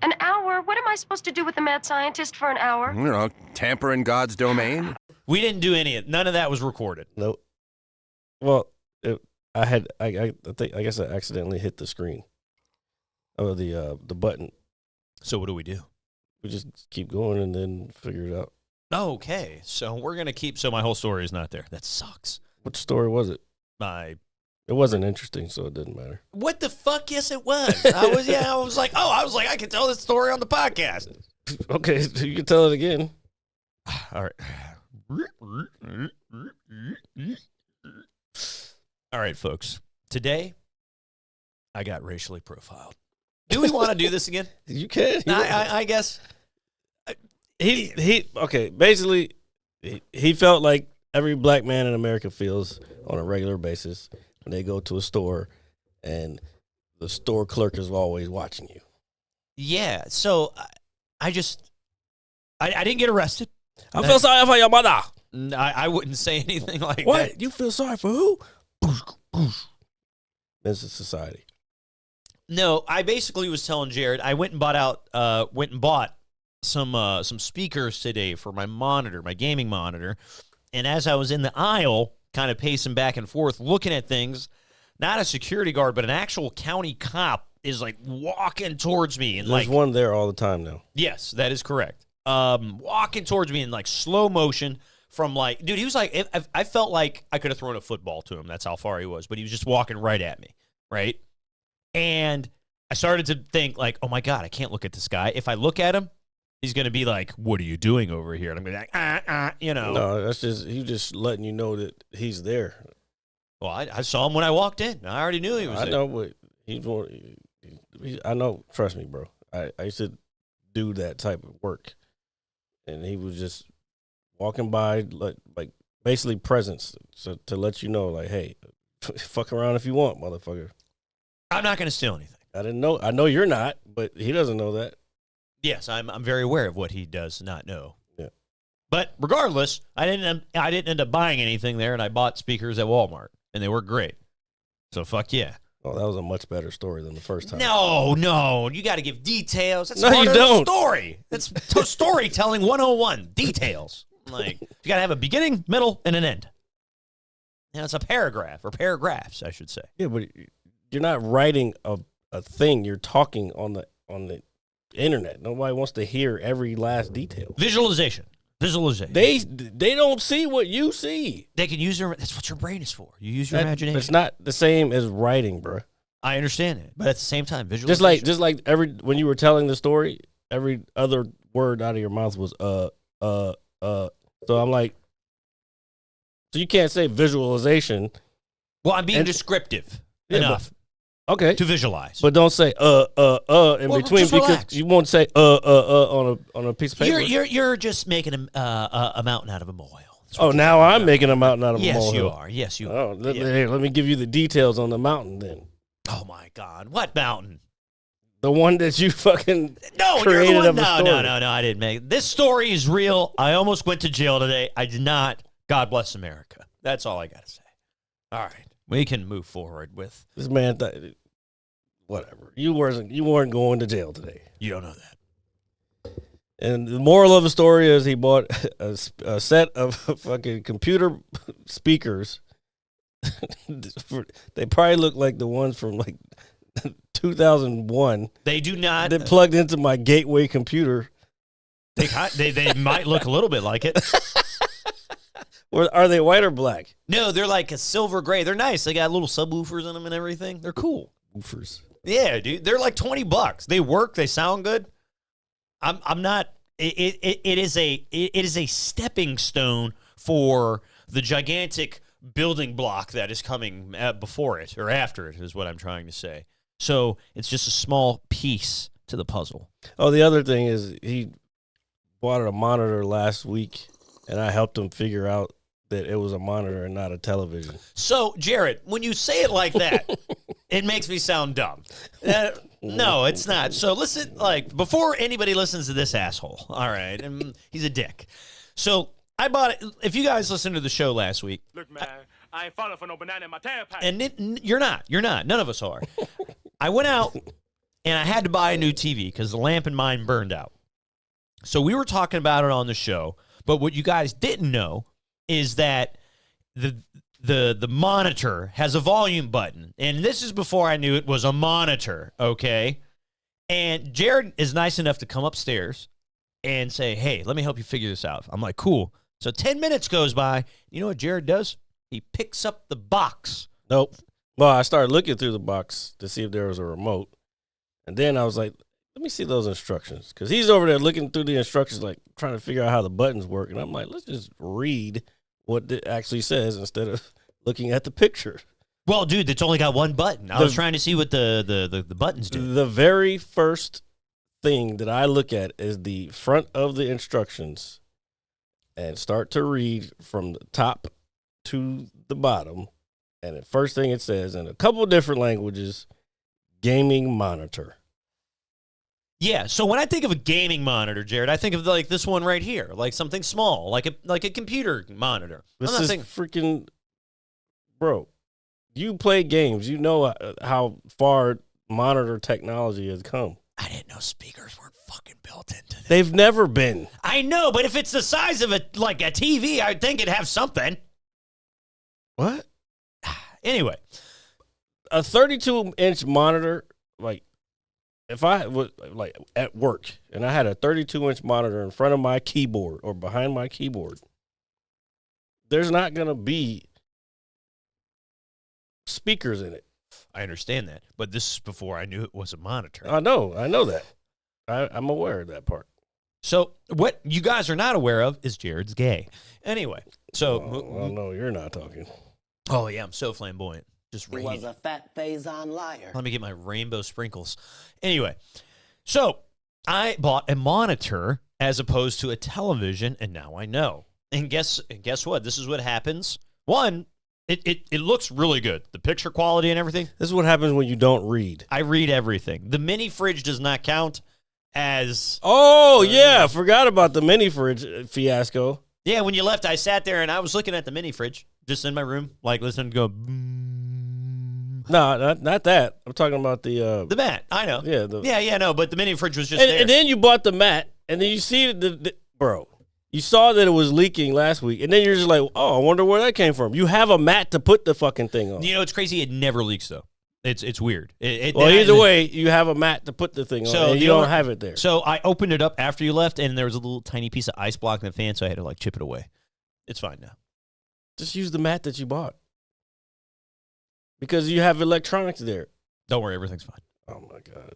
An hour? What am I supposed to do with the mad scientist for an hour? You know, tamper in God's domain. We didn't do any of it. None of that was recorded. Nope. Well, I guess I accidentally hit the screen. Oh, the button. So what do we do? We just keep going and then figure it out. Okay, so we're going to keep, so my whole story is not there. That sucks. What story was it? My... It wasn't interesting, so it didn't matter. What the fuck? Yes, it was. I was like, I can tell this story on the podcast. Okay, so you can tell it again. All right. All right, folks. Today, I got racially profiled. Do we want to do this again? You can. I guess. Okay, basically, he felt like every black man in America feels on a regular basis when they go to a store and the store clerk is always watching you. Yeah, so I didn't get arrested. I feel sorry for your mother. I wouldn't say anything like What? that. You feel sorry for who? This is society. No, I basically was telling Jared, I went and bought some speakers today for my monitor, my gaming monitor. And as I was in the aisle, kind of pacing back and forth, looking at things, not a security guard, but an actual county cop is like walking towards me. And There's one there all the time now. Yes, that is correct. Walking towards me in like slow motion from like, dude, he was like, I felt like I could have thrown a football to him. That's how far he was, but he was just walking right at me. Right. And I started to think like, oh my God, I can't look at this guy. If I look at him, he's going to be like, what are you doing over here? And I'm going to be like, you know. No, that's just, he's just letting you know that he's there. Well, I saw him when I walked in. I already knew he was there. I know, but I know, trust me, bro. I used to do that type of work. And he was just walking by, like basically presence to let you know, like, hey, fuck around if you want, motherfucker. I'm not going to steal anything. I didn't know. I know you're not, but he doesn't know that. Yes, I'm very aware of what he does not know. Yeah. But regardless, I didn't end up buying anything there, and I bought speakers at Walmart, and they were great. So fuck yeah. Oh, that was a much better story than the first time. No, you got to give details. That's no, part you of don't. The story. That's storytelling 101. Details. Like you got to have a beginning, middle, and an end. Now it's a paragraph or paragraphs, I should say. Yeah, but you're not writing a thing. You're talking on the internet. Nobody wants to hear every last detail. Visualization. They don't see what you see. They can use their. That's what your brain is for. You use your imagination. It's not the same as writing, bro. I understand it, but at the same time, visualization. Just like when you were telling the story, every other word out of your mouth was So I'm like, so you can't say visualization. Well, I'm being descriptive enough. Okay. To visualize. But don't say in between because relax. You won't say on a piece of paper. You're just making a mountain out of a molehill. Oh, now I'm making a mountain out of a molehill. Yes, you are. Oh, let me give you the details on the mountain then. Oh my God. What mountain? The one that you fucking No, created you're the one. of a story. No, I didn't make it. This story is real. I almost went to jail today. I did not. God bless America. That's all I got to say. All right. We can move forward with this man. Whatever. You weren't going to jail today. You don't know that. And the moral of the story is he bought a set of fucking computer speakers. They probably look like the ones from like 2001. They do not. They plugged into my gateway computer. They might look a little bit like it. Or are they white or black? No, they're like a silver gray. They're nice. They got little subwoofers in them and everything. They're cool. Woofers. Yeah, dude. They're like $20. They work. They sound good. I'm not. It is a stepping stone for the gigantic building block that is coming before it or after it is what I'm trying to say. So it's just a small piece to the puzzle. Oh, the other thing is he bought a monitor last week, and I helped him figure out that it was a monitor and not a television. So, Jared, when you say it like that, it makes me sound dumb. No, it's not. So listen, like, before anybody listens to this asshole, all right, and he's a dick. So I bought it. If you guys listened to the show last week. Look, man, I ain't falling for no banana in my tailpipe. And you're not. None of us are. I went out and I had to buy a new TV because the lamp in mine burned out. So we were talking about it on the show, but what you guys didn't know is that the monitor has a volume button, and this is before I knew it was a monitor, okay? And Jared is nice enough to come upstairs and say, hey, let me help you figure this out. I'm like, cool. So 10 minutes goes by. You know what Jared does? He picks up the box. Nope. Well, I started looking through the box to see if there was a remote. And then I was like, let me see those instructions. Because he's over there looking through the instructions, like trying to figure out how the buttons work. And I'm like, let's just read what it actually says instead of looking at the picture. Well, dude, it's only got one button. I was trying to see what the buttons do. The very first thing that I look at is the front of the instructions and start to read from the top to the bottom. And the first thing it says in a couple of different languages, gaming monitor. Yeah, so when I think of a gaming monitor, Jared, I think of like this one right here, like something small, like a computer monitor. This is freaking, bro, you play games. You know how far monitor technology has come. I didn't know speakers weren't fucking built into this. They've never been. I know, but if it's the size of a TV, I'd think it'd have something. What? Anyway. A 32-inch monitor, like, if I was, like, at work, and I had a 32-inch monitor in front of my keyboard or behind my keyboard, there's not going to be speakers in it. I understand that, but this is before I knew it was a monitor. I know that. I'm aware of that part. So what you guys are not aware of is Jared's gay. Anyway, so well, no, you're not talking. Oh yeah, I'm so flamboyant. Just he was a fat phase-on liar. Let me get my rainbow sprinkles. Anyway, so I bought a monitor as opposed to a television, and now I know. And guess what? This is what happens. One, it looks really good. The picture quality and everything. This is what happens when you don't read. I read everything. The mini fridge does not count as... Oh, yeah. Forgot about the mini fridge fiasco. Yeah, when you left, I sat there and I was looking at the mini fridge just in my room, like listening to go... No, not that. I'm talking about the mat. I know. Yeah. No, but the mini fridge was just there. And then you bought the mat, and then you see bro, you saw that it was leaking last week, and then you're just like, oh, I wonder where that came from. You have a mat to put the fucking thing on. You know, it's crazy. It never leaks, though. It's weird. Well, either way, you have a mat to put the thing on, and you don't have it there. So I opened it up after you left, and there was a little tiny piece of ice blocking the fan, so I had to, like, chip it away. It's fine now. Just use the mat that you bought. Because you have electronics there. Don't worry, everything's fine. Oh, my God.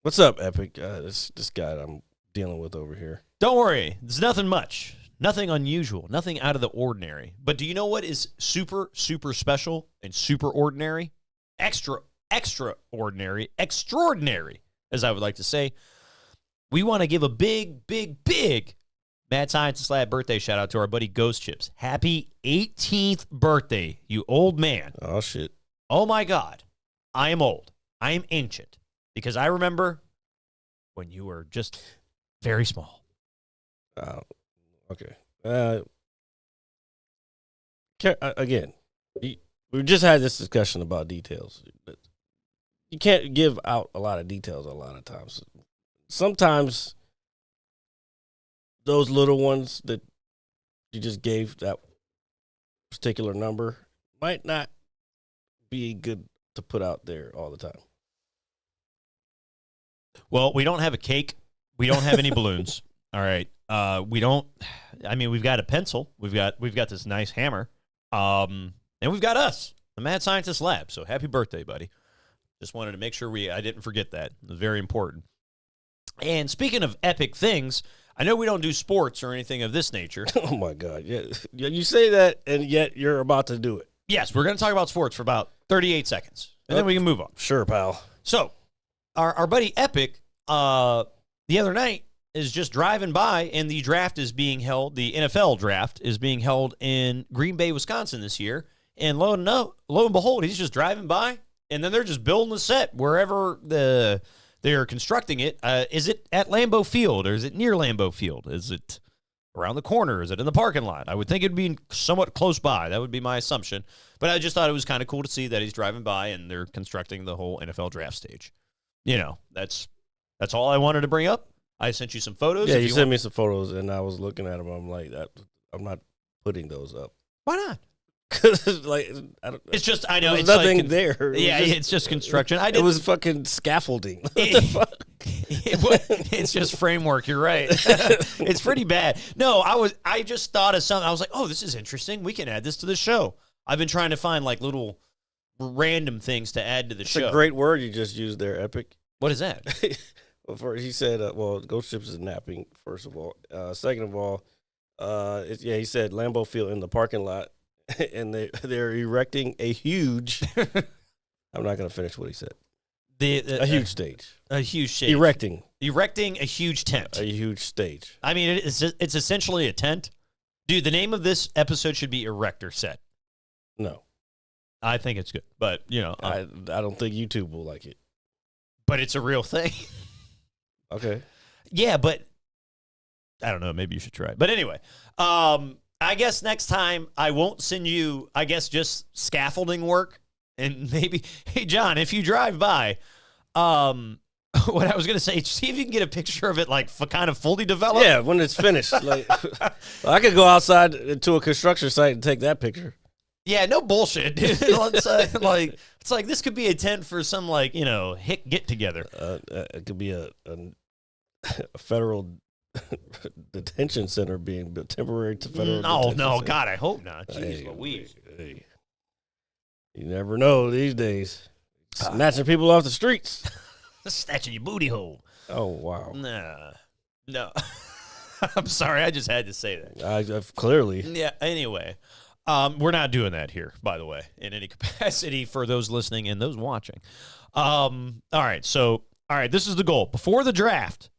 What's up, Epic? This guy I'm dealing with over here. Don't worry. There's nothing much. Nothing unusual. Nothing out of the ordinary. But do you know what is super, super special and super ordinary? Extraordinary, extraordinary, as I would like to say. We want to give a big, big, big Mad Scientist Lab birthday shout out to our buddy Ghost Chips. Happy 18th birthday, you old man. Oh, shit. Oh, my God. I am old. I am ancient. Because I remember when you were just very small. Okay. Again, we just had this discussion about details. You can't give out a lot of details a lot of times. Sometimes those little ones that you just gave that particular number might not be good to put out there all the time. Well, we don't have a cake. We don't have any balloons. All right. We don't. I mean, we've got a pencil. We've got this nice hammer. And we've got us, the Mad Scientist Lab. So happy birthday, buddy. Just wanted to make sure I didn't forget that. It was very important. And speaking of epic things, I know we don't do sports or anything of this nature. Oh my God! Yeah, you say that, and yet you're about to do it. Yes, we're going to talk about sports for about 38 seconds, and then we can move on. Sure, pal. So, our buddy Epic, the other night, is just driving by, and the draft is being held. The NFL draft is being held in Green Bay, Wisconsin this year. And lo and behold, he's just driving by, and then they're just building the set wherever they're constructing it. Is it at Lambeau Field, or is it near Lambeau Field? Is it around the corner? Is it in the parking lot? I would think it'd be somewhat close by. That would be my assumption. But I just thought it was kind of cool to see that he's driving by, and they're constructing the whole NFL draft stage. that's all I wanted to bring up. I sent you some photos. Yeah, you sent me some photos, and I was looking at them. I'm like, I'm not putting those up. Why not? Because It's just, I know. There's it's nothing like, there. It's just construction. It was fucking scaffolding. What the fuck? It's just framework. You're right. It's pretty bad. No, I just thought of something. I was like, oh, this is interesting. We can add this to the show. I've been trying to find like little random things to add to the show. It's a great word you just used there, Epic. What is that? He said, Ghost Ships is napping, first of all. Second of all, he said Lambeau Field in the parking lot, and they're erecting a huge, I'm not going to finish what he said. A huge stage. A huge stage. Erecting a huge tent. a huge stage. I mean, it's essentially a tent. Dude, the name of this episode should be Erector Set. No. I think it's good, but, I don't think YouTube will like it. But it's a real thing. Okay. Yeah, but I don't know. Maybe you should try it. But anyway, I guess next time I won't send you, I guess, just scaffolding work. And maybe, hey, John, if you drive by, what I was going to say, see if you can get a picture of it, like, kind of fully developed. Yeah, when it's finished. Like, I could go outside to a construction site and take that picture. Yeah, no bullshit, dude. It's like this could be a tent for some, like, hick get-together. It could be a federal detention center being built, temporary to federal detention No, center. God, I hope not. Jeez Hey, Louise. hey. You never know these days. Snatching people off the streets. Snatching your booty hole. Oh, wow. Nah. No. I'm sorry. I just had to say that. I've clearly. Yeah, anyway. We're not doing that here, by the way, in any capacity for those listening and those watching. All right, this is the goal. Before the draft,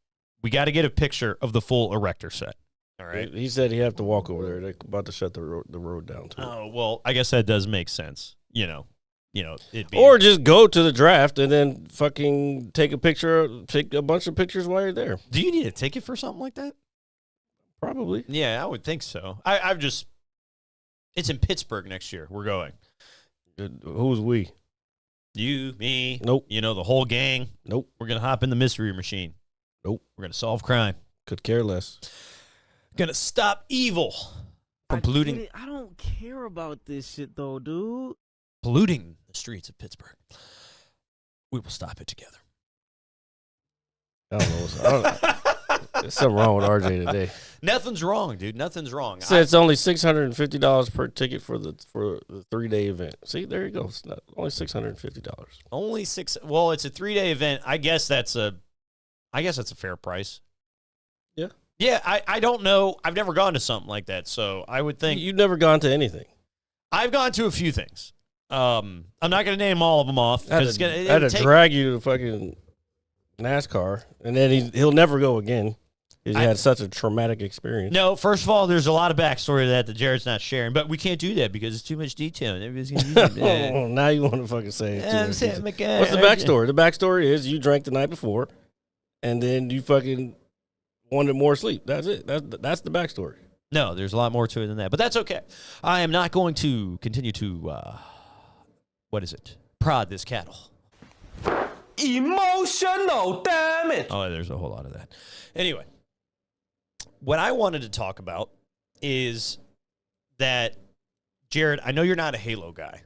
we got to get a picture of the full Erector set. All right. He said he'd have to walk over there. They're about to shut the road down, too. Oh, well, I guess that does make sense. It'd be. Or just go to the draft and then fucking take a bunch of pictures while you're there. Do you need a ticket for something like that? Probably. Yeah, I would think so. It's in Pittsburgh next year. We're going. Who's we? You, me. Nope. The whole gang. Nope. We're going to hop in the mystery machine. Nope. We're going to solve crime. Could care less. Going to stop evil from polluting. I don't care about this shit, though, dude. Polluting the streets of Pittsburgh. We will stop it together. I don't know. There's something wrong with RJ today. Nothing's wrong, dude. Nothing's wrong. Said it's only $650 per ticket for the 3-day event. See, there you go. It's not only $650. Only six. Well, it's a 3-day event. I guess that's a fair price. Yeah. Yeah. I don't know. I've never gone to something like that, so I would think You've never gone to anything. I've gone to a few things. I'm not going to name all of them off. I had to drag you to fucking NASCAR, and then he'll never go again. He had such a traumatic experience. No, first of all, there's a lot of backstory to that Jared's not sharing, but we can't do that because it's too much detail. And everybody's going to use it. Now you want to fucking say it. What's the backstory? The backstory is you drank the night before, and then you fucking wanted more sleep. That's it. That's the backstory. No, there's a lot more to it than that, but that's okay. I am not going to continue to, prod this cattle. Emotional, damn it. Oh, there's a whole lot of that. Anyway, what I wanted to talk about is that, Jared, I know you're not a Halo guy.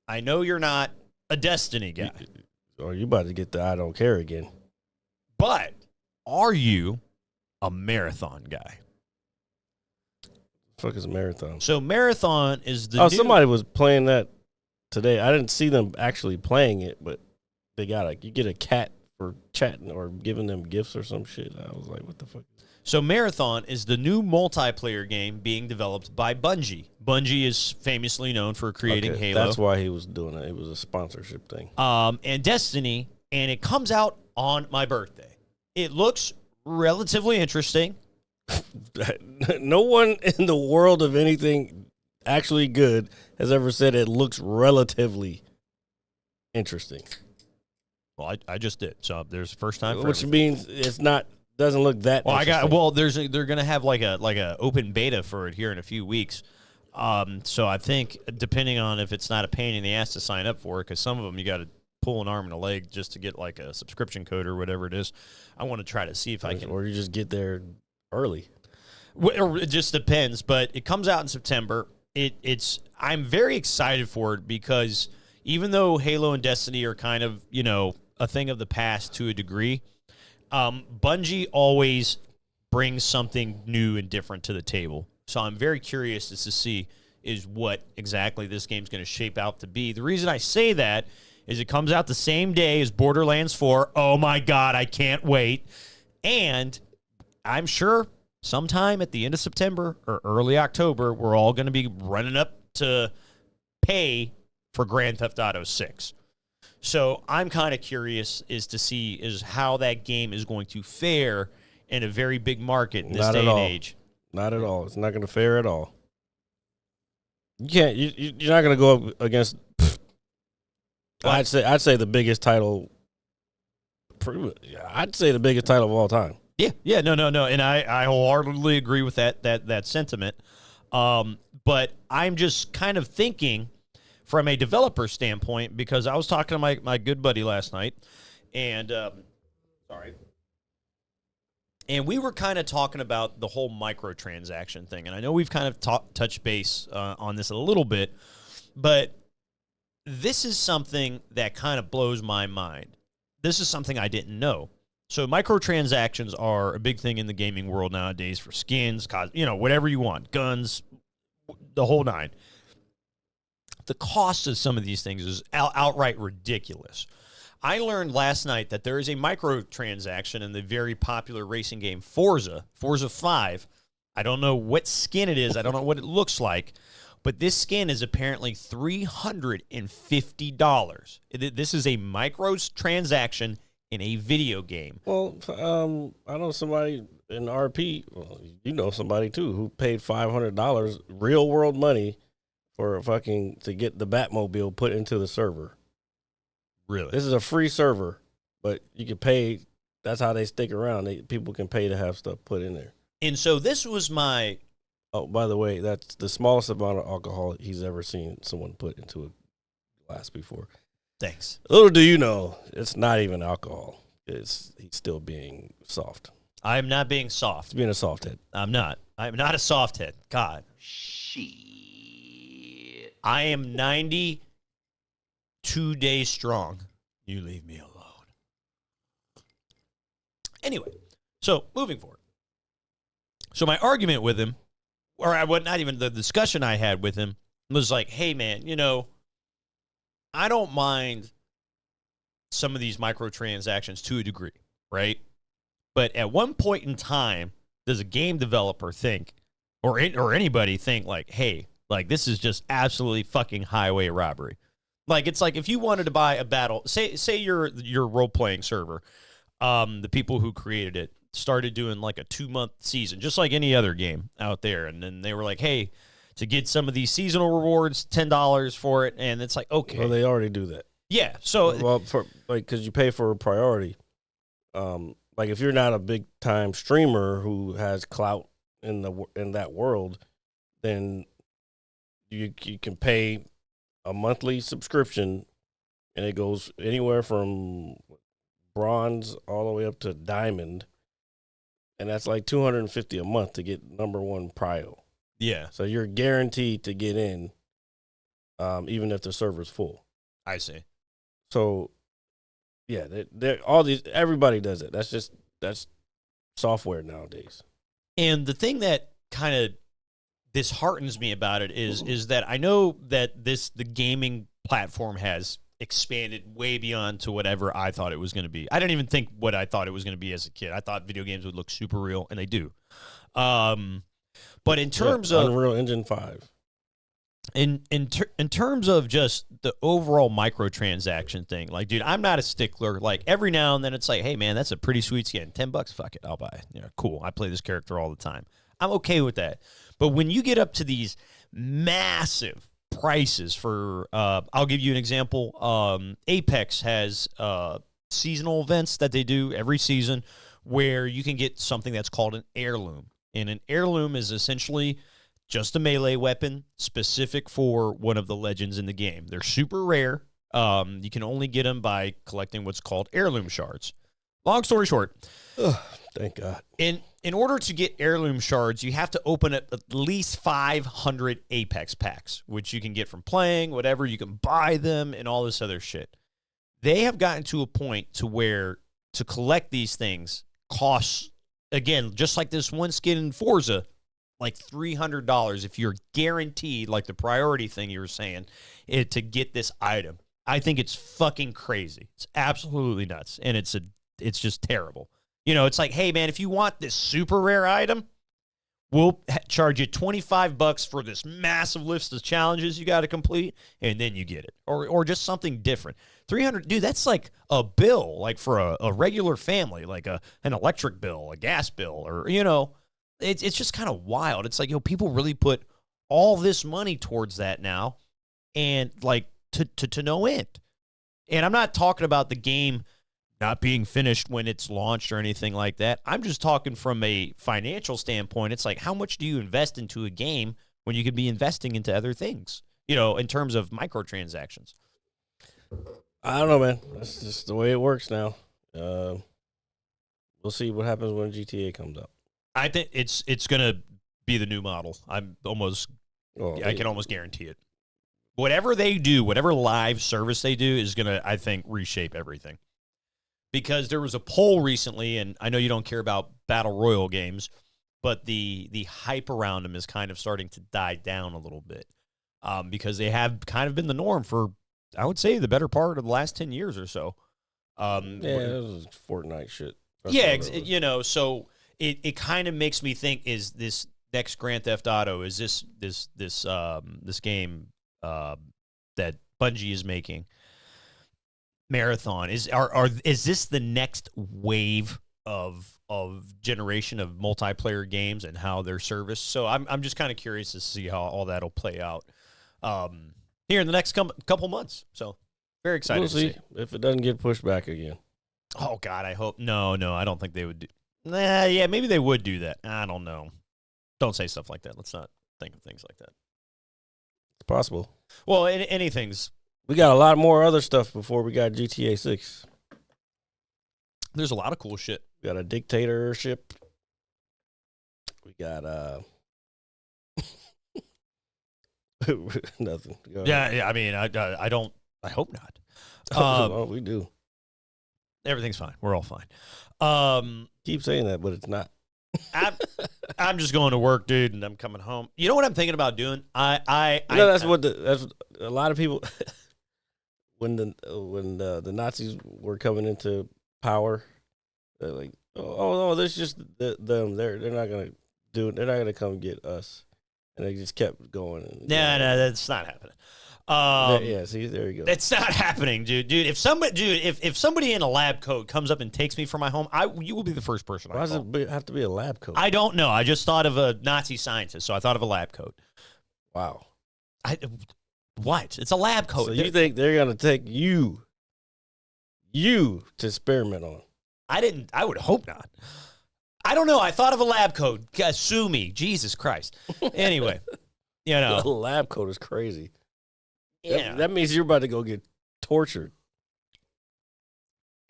I know you're not a Destiny guy. Or you about to get the I don't care again. But are you a Marathon guy? Fuck is a Marathon? So Marathon is the new... somebody was playing that today. I didn't see them actually playing it, but they you get a cat for chatting or giving them gifts or some shit. I was like, what the fuck? So Marathon is the new multiplayer game being developed by Bungie. Bungie is famously known for creating Halo. That's why he was doing it. It was a sponsorship thing. And Destiny, and it comes out on my birthday. It looks relatively interesting. No one in the world of anything actually good has ever said it looks relatively interesting. Well, I just did. So there's first time for which everything. means it's not doesn't look that. Well, interesting. they're gonna have like a open beta for it here in a few weeks. So I think depending on if it's not a pain in the ass to sign up for it, because some of them you got to pull an arm and a leg just to get like a subscription code or whatever it is. I want to try to see if I can. Or you just get there early. Or it just depends, but it comes out in September. I'm very excited for it because even though Halo and Destiny are kind of, a thing of the past to a degree, Bungie always brings something new and different to the table. So I'm very curious to see is what exactly this game's going to shape out to be. The reason I say that is it comes out the same day as Borderlands 4. Oh, my God, I can't wait. And I'm sure sometime at the end of September or early October, we're all going to be running up to pay for Grand Theft Auto 6. So I'm kind of curious to see how that game is going to fare in a very big market in this day and age. Not at all. It's not going to fare at all. You can't. You're not going to go up against. I'd say the biggest title. I'd say the biggest title of all time. Yeah, no, and I wholeheartedly agree with that sentiment. But I'm just kind of thinking from a developer standpoint because I was talking to my good buddy last night, and and we were kind of talking about the whole microtransaction thing. And I know we've kind of touched base on this a little bit, but this is something that kind of blows my mind. This is something I didn't know. So microtransactions are a big thing in the gaming world nowadays for skins, whatever you want, guns, the whole nine. The cost of some of these things is outright ridiculous. I learned last night that there is a microtransaction in the very popular racing game Forza 5. I don't know what skin it is. I don't know what it looks like. But this skin is apparently $350. This is a microtransaction in a video game. Well, I know somebody in RP, somebody too, who paid $500 real world money for to get the Batmobile put into the server. Really? This is a free server, but you can pay. That's how they stick around. People can pay to have stuff put in there. And so this was my... Oh, by the way, that's the smallest amount of alcohol he's ever seen someone put into a glass before. Thanks. Little do you know, it's not even alcohol. He's still being soft. I am not being soft. He's being a soft head. I'm not. I'm not a soft head. God. Shit. I am 92 days strong. You leave me alone. Anyway, so moving forward. So my argument with him, not even the discussion I had with him, was like, hey, man, I don't mind some of these microtransactions to a degree, right? But at one point in time, does a game developer think, or anybody think like, hey, like this is just absolutely fucking highway robbery? Like it's like if you wanted to buy a battle, say your role-playing server, the people who created it started doing like a 2-month season, just like any other game out there, and then they were like, hey, to get some of these seasonal rewards, $10 for it, and it's like, okay. Well, they already do that. Yeah, so because you pay for a priority. Like if you're not a big time streamer who has clout in that world, then you can pay a monthly subscription, and it goes anywhere from bronze all the way up to diamond, and that's like $250 a month to get number one prio. Yeah. So you're guaranteed to get in, even if the server's full. I see. So, yeah, everybody does it. That's software nowadays. And the thing that kind of disheartens me about it is that I know that the gaming platform has expanded way beyond to whatever I thought it was going to be. I didn't even think what I thought it was going to be as a kid. I thought video games would look super real, and they do. But in terms of Unreal Engine 5. In terms of just the overall microtransaction thing, like, dude, I'm not a stickler. Like, every now and then it's like, hey, man, that's a pretty sweet skin. $10, fuck it, I'll buy it. Yeah, cool. I play this character all the time. I'm okay with that. But when you get up to these massive prices for, I'll give you an example. Apex has seasonal events that they do every season where you can get something that's called an heirloom. And an heirloom is essentially just a melee weapon specific for one of the legends in the game. They're super rare. You can only get them by collecting what's called heirloom shards. Long story short, Thank God. in order to get heirloom shards, you have to open up at least 500 Apex packs, which you can get from playing, whatever. You can buy them and all this other shit. They have gotten to a point to where to collect these things costs, again, just like this one skin in Forza, like $300 if you're guaranteed, like the priority thing you were saying, to get this item. I think it's fucking crazy. It's absolutely nuts, and it's just terrible. You know, it's like, hey, man, if you want this super rare item, we'll charge you $25 for this massive list of challenges you got to complete, and then you get it. Or just something different. $300, dude, that's like a bill, like for a regular family, like an electric bill, a gas bill, or, you know, it's just kind of wild. It's like, people really put all this money towards that now, and like to no end. And I'm not talking about the game not being finished when it's launched or anything like that. I'm just talking from a financial standpoint. It's like, how much do you invest into a game when you could be investing into other things, you know, in terms of microtransactions? I don't know, man. That's just the way it works now. We'll see what happens when GTA comes out. I think it's going to be the new model. I can almost guarantee it. Whatever they do, whatever live service they do is going to, I think, reshape everything. Because there was a poll recently, and I know you don't care about Battle Royale games, but the hype around them is kind of starting to die down a little bit. Because they have kind of been the norm for, I would say, the better part of the last 10 years or so. It was Fortnite shit. You know, so it kind of makes me think, is this next Grand Theft Auto, is this game that Bungie is making, Marathon, is this the next wave of generation of multiplayer games and how they're serviced? So I'm just kind of curious to see how all that'll play out here in the next couple months. So very excited. We'll see if it doesn't get pushed back again. Oh God, I hope no. I don't think they would do. Yeah, maybe they would do that. I don't know. Don't say stuff like that. Let's not think of things like that. It's possible. Well, anything's. We got a lot more other stuff before we got GTA 6. There's a lot of cool shit. We got a dictatorship. We got nothing. Yeah. I mean, I don't. I hope not. Oh, we do. Everything's fine. We're all fine. Keep saying that, but it's not. I'm just going to work, dude, and I'm coming home. You know what I'm thinking about doing? That's what a lot of people. When the Nazis were coming into power, they're like, oh, this is just them. They're not gonna do it. They're not gonna come get us, and they just kept going. No, that's not happening. See, there you go. That's not happening, dude. If somebody in a lab coat comes up and takes me from my home, you will be the first person. Why does it have to be a lab coat? I don't know. I just thought of a Nazi scientist, so I thought of a lab coat. Wow. What? It's a lab coat. So you think they're gonna take you to experiment on? I would hope not. I don't know. I thought of a lab coat. Sue me, Jesus Christ. Anyway, you know, the lab coat is crazy. Yeah, that means you're about to go get tortured.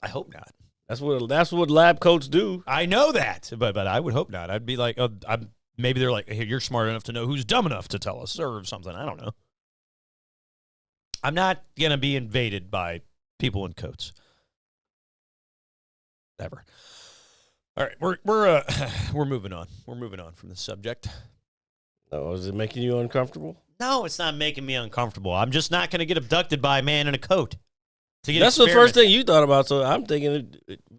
I hope not. That's what lab coats do. I know that, but I would hope not. I'd be like, maybe they're like, hey, you're smart enough to know who's dumb enough to tell us or something. I don't know. I'm not gonna be invaded by people in coats. Ever. All right, we're moving on. We're moving on from the subject. Oh, is it making you uncomfortable? No, it's not making me uncomfortable. I'm just not going to get abducted by a man in a coat. That's the first thing you thought about. So I'm thinking,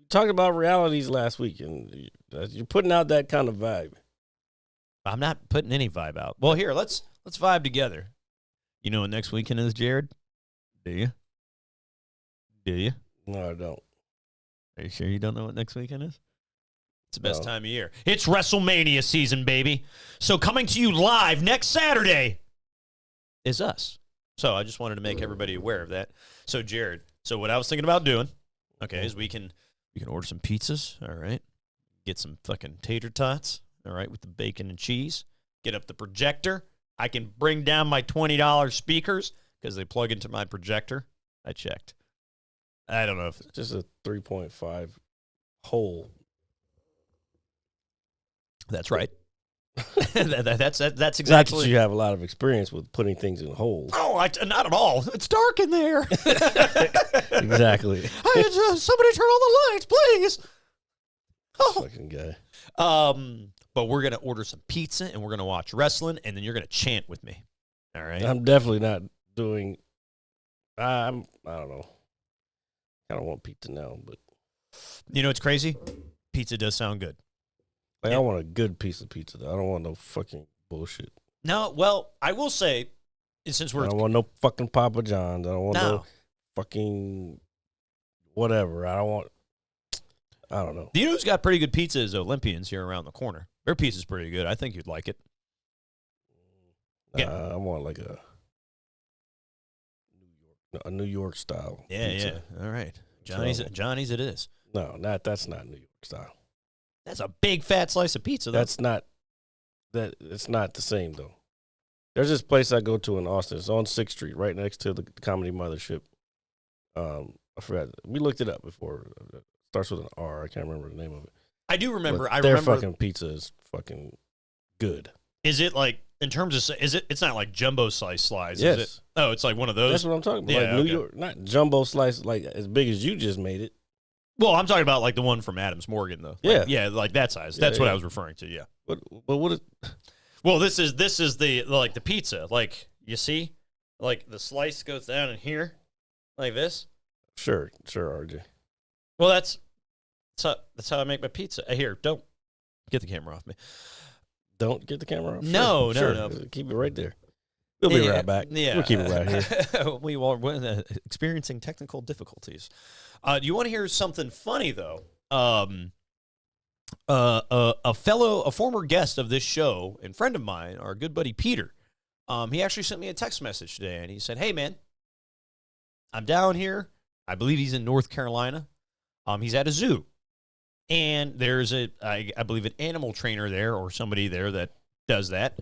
talking about realities last week, and you're putting out that kind of vibe. I'm not putting any vibe out. Well, here, let's vibe together. You know what next weekend is, Jared? Do you? No, I don't. Are you sure you don't know what next weekend is? It's the best time of year. It's WrestleMania season, baby. So coming to you live next Saturday is us. So I just wanted to make everybody aware of that. So Jared, what I was thinking about doing, okay, is we can order some pizzas, all right? Get some fucking tater tots, all right, with the bacon and cheese. Get up the projector. I can bring down my $20 speakers because they plug into my projector. I checked. I don't know if It's just a 3.5 hole. that's right. That's Not that exactly. you have a lot of experience with putting things in holes. Oh, not at all. It's dark in there. Exactly. Somebody turn on the lights, please. Oh. Fucking guy. But we're gonna order some pizza and we're gonna watch wrestling, and then you're gonna chant with me. All right. I'm definitely not doing. I don't know. I don't want pizza now, but You know what's crazy? Pizza does sound good. like I want a good piece of pizza. Though. I don't want no fucking bullshit. No, well, I will say, since I we're don't want no fucking Papa John's. I don't want no no, fucking whatever. I don't know. you know who's got pretty good pizza is Olympians here around the corner. Their pizza's pretty good. I think you'd like it. Yeah. I want like a New York style. Yeah, pizza. yeah. All right, So- Johnny's. It is. No, that's not New York style. That's a big fat slice of pizza. Though. It's not the same though. There's this place I go to in Austin. It's on 6th Street, right next to the Comedy Mothership. I forgot. We looked it up before. It starts with an R. I can't remember the name of it. I do remember. But I their remember. fucking pizza is fucking good. Is it like in terms of? Is it? It's not like jumbo slice. Yes. Is it? Oh, it's like one of those. That's what I'm talking about. Yeah, Like New okay. York, not jumbo slice like as big as you just made it. Well, I'm talking about like the one from Adams Morgan, though. Yeah. Like, yeah, like that size. Yeah, That's what yeah. I was referring to. Yeah. But what is Well, this is the like the pizza. Like you see, like the slice goes down in here, like this. Sure, RJ. Well, that's how I make my pizza. Here, don't get the camera off me. Don't get the camera off. No, Sure, no. Keep it right there. We'll be Yeah, right back. Yeah, We'll keep it right here. we are experiencing technical difficulties. Do you want to hear something funny though? A former guest of this show and friend of mine, our good buddy Peter, he actually sent me a text message today, and he said, "Hey man, I'm down here. I believe he's in North Carolina. He's at a zoo, and there's I believe an animal trainer there or somebody there that does that."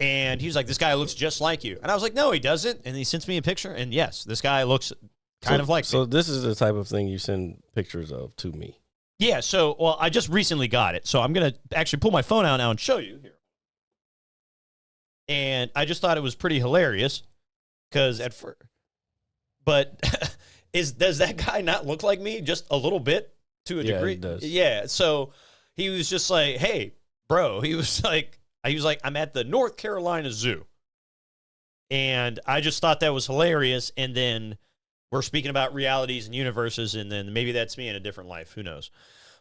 And he was like, "This guy looks just like you." And I was like, "No, he doesn't." And he sends me a picture, and yes, this guy looks kind of like me. So this is the type of thing you send pictures of to me. Yeah, so, well, I just recently got it, so I'm going to actually pull my phone out now and show you here. And I just thought it was pretty hilarious, because at first, but does that guy not look like me just a little bit to a Yeah, degree? he does. Yeah, so he was just like, "Hey, bro," he was like, "I'm at the North Carolina Zoo." And I just thought that was hilarious, and then we're speaking about realities and universes, and then maybe that's me in a different life. Who knows?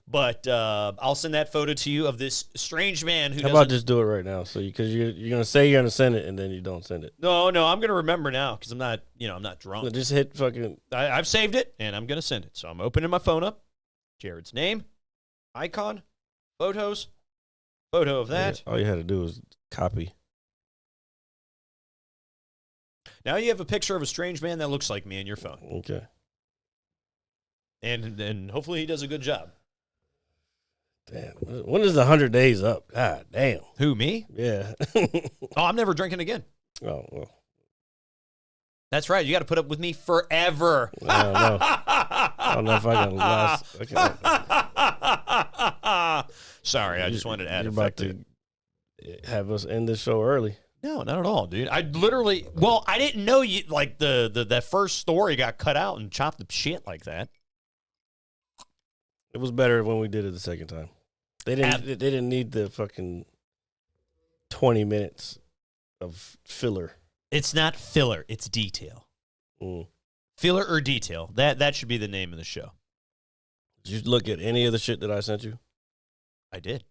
But I'll send that photo to you of this strange man who How doesn't... about just do it right now? So because you're gonna say you're gonna send it and then you don't send it. No, I'm going to remember now because I'm not drunk. So just hit fucking. I've saved it, and I'm going to send it. So I'm opening my phone up. Jared's name, icon, photos, photo of that. All you had to do was copy. Now you have a picture of a strange man that looks like me in your phone. Okay. And hopefully he does a good job. Damn. When is the 100 days up? God damn. Who, me? Yeah. Oh, I'm never drinking again. Oh well. That's right. You got to put up with me forever. I don't know. I don't know if I can last. Sorry, I just wanted to add You're effect about to it. to have us end this show early. No, not at all, dude. I literally, well, I didn't know you like that first story got cut out and chopped to shit like that. It was better when we did it the second time. They didn't need the fucking 20 minutes of filler. It's not filler, it's detail. Mm. Filler or detail. That should be the name of the show. Did you look at any of the shit that I sent you? I did.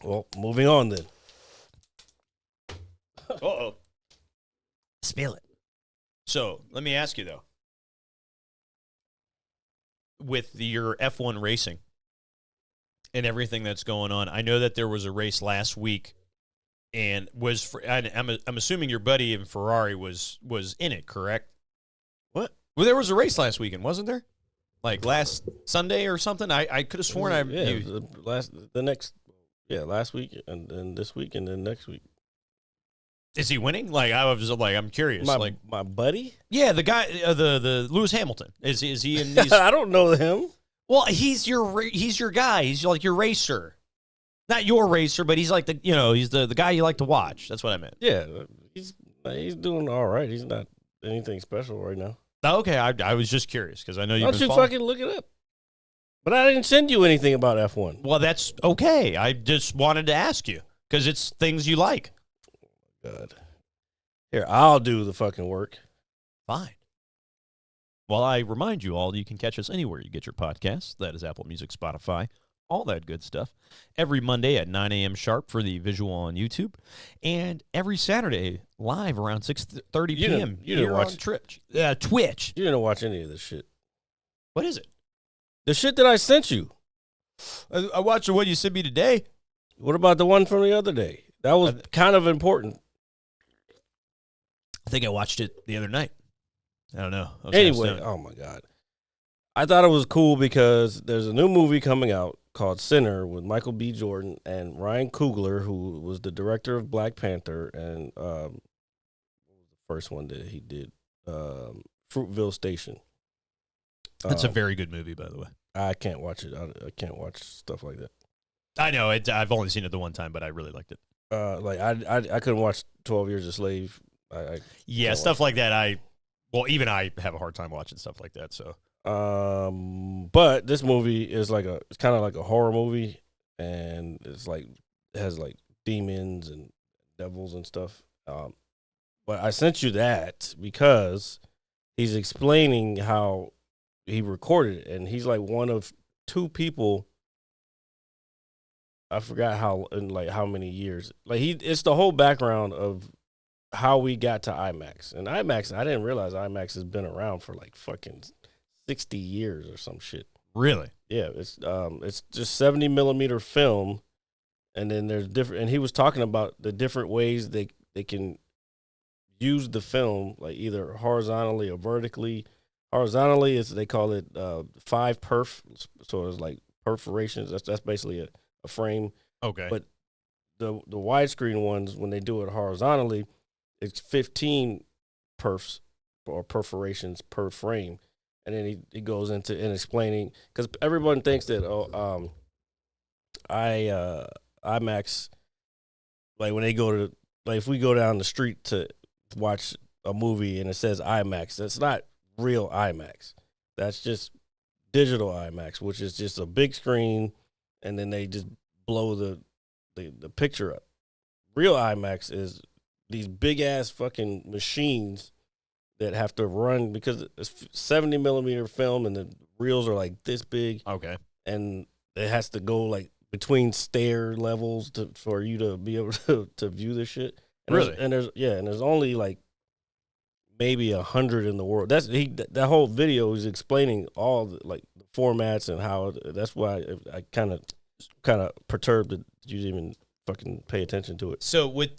Well, moving on then. Uh-oh. Spill it. So, let me ask you, though. With your F1 racing and everything that's going on, I know that there was a race last week, and I'm assuming your buddy in Ferrari was in it, correct? What? Well, there was a race last weekend, wasn't there? Like last Sunday or something? I could have sworn last week and then this week and then next week. Is he winning? Like I was just like, I'm curious. My buddy? Yeah, the guy, the Lewis Hamilton. Is he in these? I don't know him. Well, he's your guy. He's like your racer, not your racer, but he's like he's the guy you like to watch. That's what I meant. Yeah, he's doing all right. He's not anything special right now. Okay, I was just curious because I know you've Why been don't you following. fucking look it up? But I didn't send you anything about F1. Well, that's okay. I just wanted to ask you because it's things you like. God. Here, I'll do the fucking work. Fine. Well, I remind you all, you can catch us anywhere you get your podcasts. That is Apple Music, Spotify, all that good stuff. Every Monday at 9 a.m. sharp for the visual on YouTube. And every Saturday live around 6:30 p.m. You didn't watch on Twitch. You didn't watch any of this shit. What is it? The shit that I sent you. I watched the one you sent me today. What about the one from the other day? That was kind of important. I think I watched it the other night. I don't know. Anyway, oh my God. I thought it was cool because there's a new movie coming out called Sinner with Michael B. Jordan and Ryan Coogler, who was the director of Black Panther, and what was the first one that he did? Fruitville Station. That's a very good movie, by the way. I can't watch it. I can't watch stuff like that. I know. I've only seen it the one time, but I really liked it. I couldn't watch 12 Years a Slave. Yeah, stuff like that. Even I have a hard time watching stuff like that. So, but this movie is it's kind of like a horror movie, and it has like demons and devils and stuff. But I sent you that because he's explaining how he recorded it, and he's like one of two people. I forgot how many years. It's the whole background of how we got to IMAX. And IMAX, I didn't realize IMAX has been around for like fucking 60 years or some shit. Really? Yeah, it's just 70 millimeter film, and then there's different. And he was talking about the different ways they can use the film, like either horizontally or vertically. Horizontally is they call it 5 perf, so it's like perforations. That's basically a frame. Okay. But the widescreen ones, when they do it horizontally, it's 15 perfs or perforations per frame. And then he goes into explaining, because everyone thinks that IMAX, like when they go to, like if we go down the street to watch a movie and it says IMAX, that's not real IMAX. That's just digital IMAX, which is just a big screen, and then they just blow the picture up. Real IMAX is these big ass fucking machines that have to run, because it's 70 millimeter film and the reels are like this big. Okay. And it has to go like between stair levels for you to be able to view this shit. And Really? There's only like maybe 100 in the world. That whole video is explaining all the formats and how. That's why I kind of perturbed that you didn't even fucking pay attention to it. So with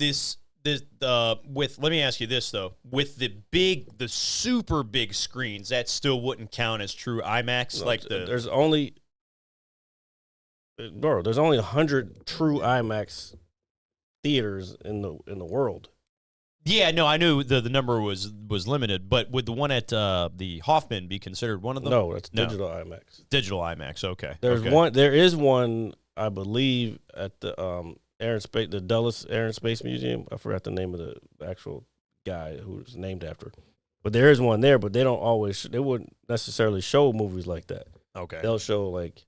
let me ask you this though, with the super big screens, that still wouldn't count as true IMAX. No, there's only 100 true IMAX theaters in the world. Yeah, no, I knew the number was limited, but would the one at the Hoffman be considered one of them? No, that's digital IMAX. Digital IMAX, okay. There is one, I believe, at the the Dulles Air and Space Museum. I forgot the name of the actual guy who was named after. But there is one there, but they wouldn't necessarily show movies like that. Okay. They'll show like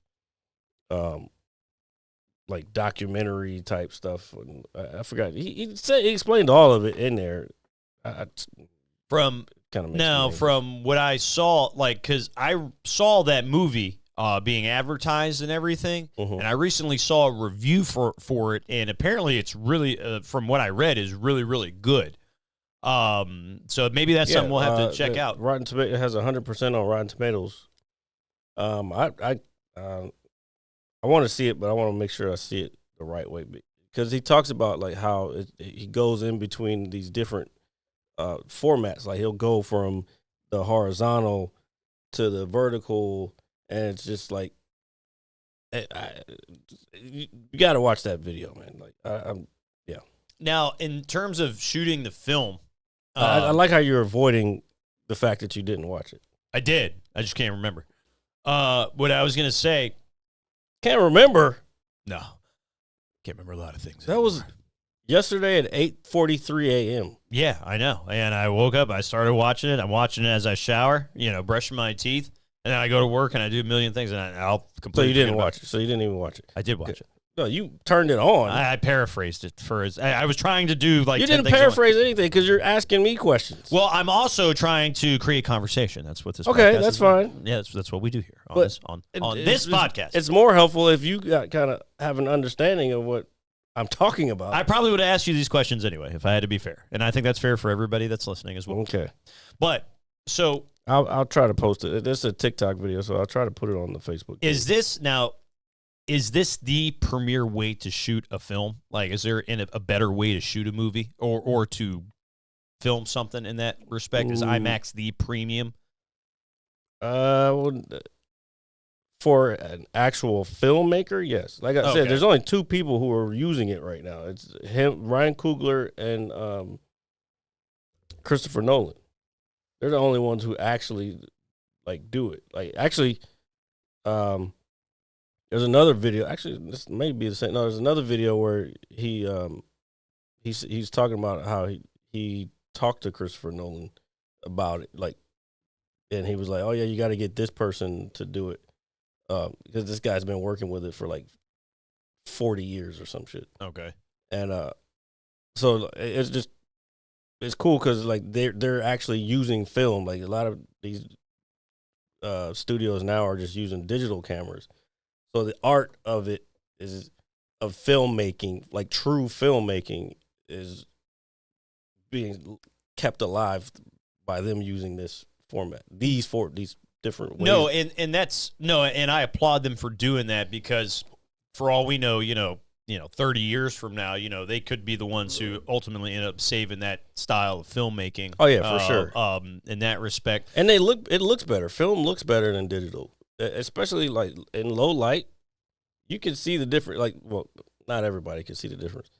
documentary type stuff. And I forgot. He explained all of it in there. From what I saw, because I saw that movie being advertised and everything, and I recently saw a review for it, and apparently it's really, from what I read, is really, really good. So maybe that's something we'll have to check out. Rotten Tomatoes, it has 100% on Rotten Tomatoes. I want to see it, but I want to make sure I see it the right way, because he talks about like how he goes in between these different formats. Like he'll go from the horizontal to the vertical, and it's just like you got to watch that video, man. Like Now, in terms of shooting the film, I like how you're avoiding the fact that you didn't watch it. I did. I just can't remember. What I was going to say. Can't remember? No. Can't remember a lot of things. That was yesterday at 8:43 a.m. Yeah, I know. And I woke up. I started watching it. I'm watching it as I shower, brushing my teeth. And then I go to work and I do a million things. And I'll completely. So you didn't watch it. So you didn't even watch it. I did watch it. No, you turned it on. I paraphrased it for his. I was trying to do like. You didn't paraphrase anything because you're asking me questions. Well, I'm also trying to create conversation. That's what this. Okay, podcast that's is fine. About. Yeah, that's what we do here on But this podcast. It's more helpful if you kind of have an understanding of what I'm talking about. I probably would have asked you these questions anyway if I had to be fair, and I think that's fair for everybody that's listening as well. Okay, but so I'll try to post it. This is a TikTok video, so I'll try to put it on the Facebook page. Is this the premier way to shoot a film? Like, is there a better way to shoot a movie or to film something in that respect? Is IMAX the premium? Well, for an actual filmmaker, yes. Like I said, there's only two people who are using it right now. It's him, Ryan Coogler, and Christopher Nolan. They're the only ones who actually do it. There's another video. Actually, this may be the same. No, there's another video where he's talking about how he talked to Christopher Nolan about it, and he was like, "Oh yeah, you got to get this person to do it because this guy's been working with it for 40 years or some shit." Okay, and so it's cool because they're actually using film. A lot of these studios now are just using digital cameras. So the art of it of filmmaking, true filmmaking, is being kept alive by them using this format. These different ways. No, and I applaud them for doing that because for all we know, 30 years from now, they could be the ones who ultimately end up saving that style of filmmaking. Oh yeah, for sure. In that respect, and it looks better. Film looks better than digital. Especially in low light, you can see the difference. Well, not everybody can see the difference,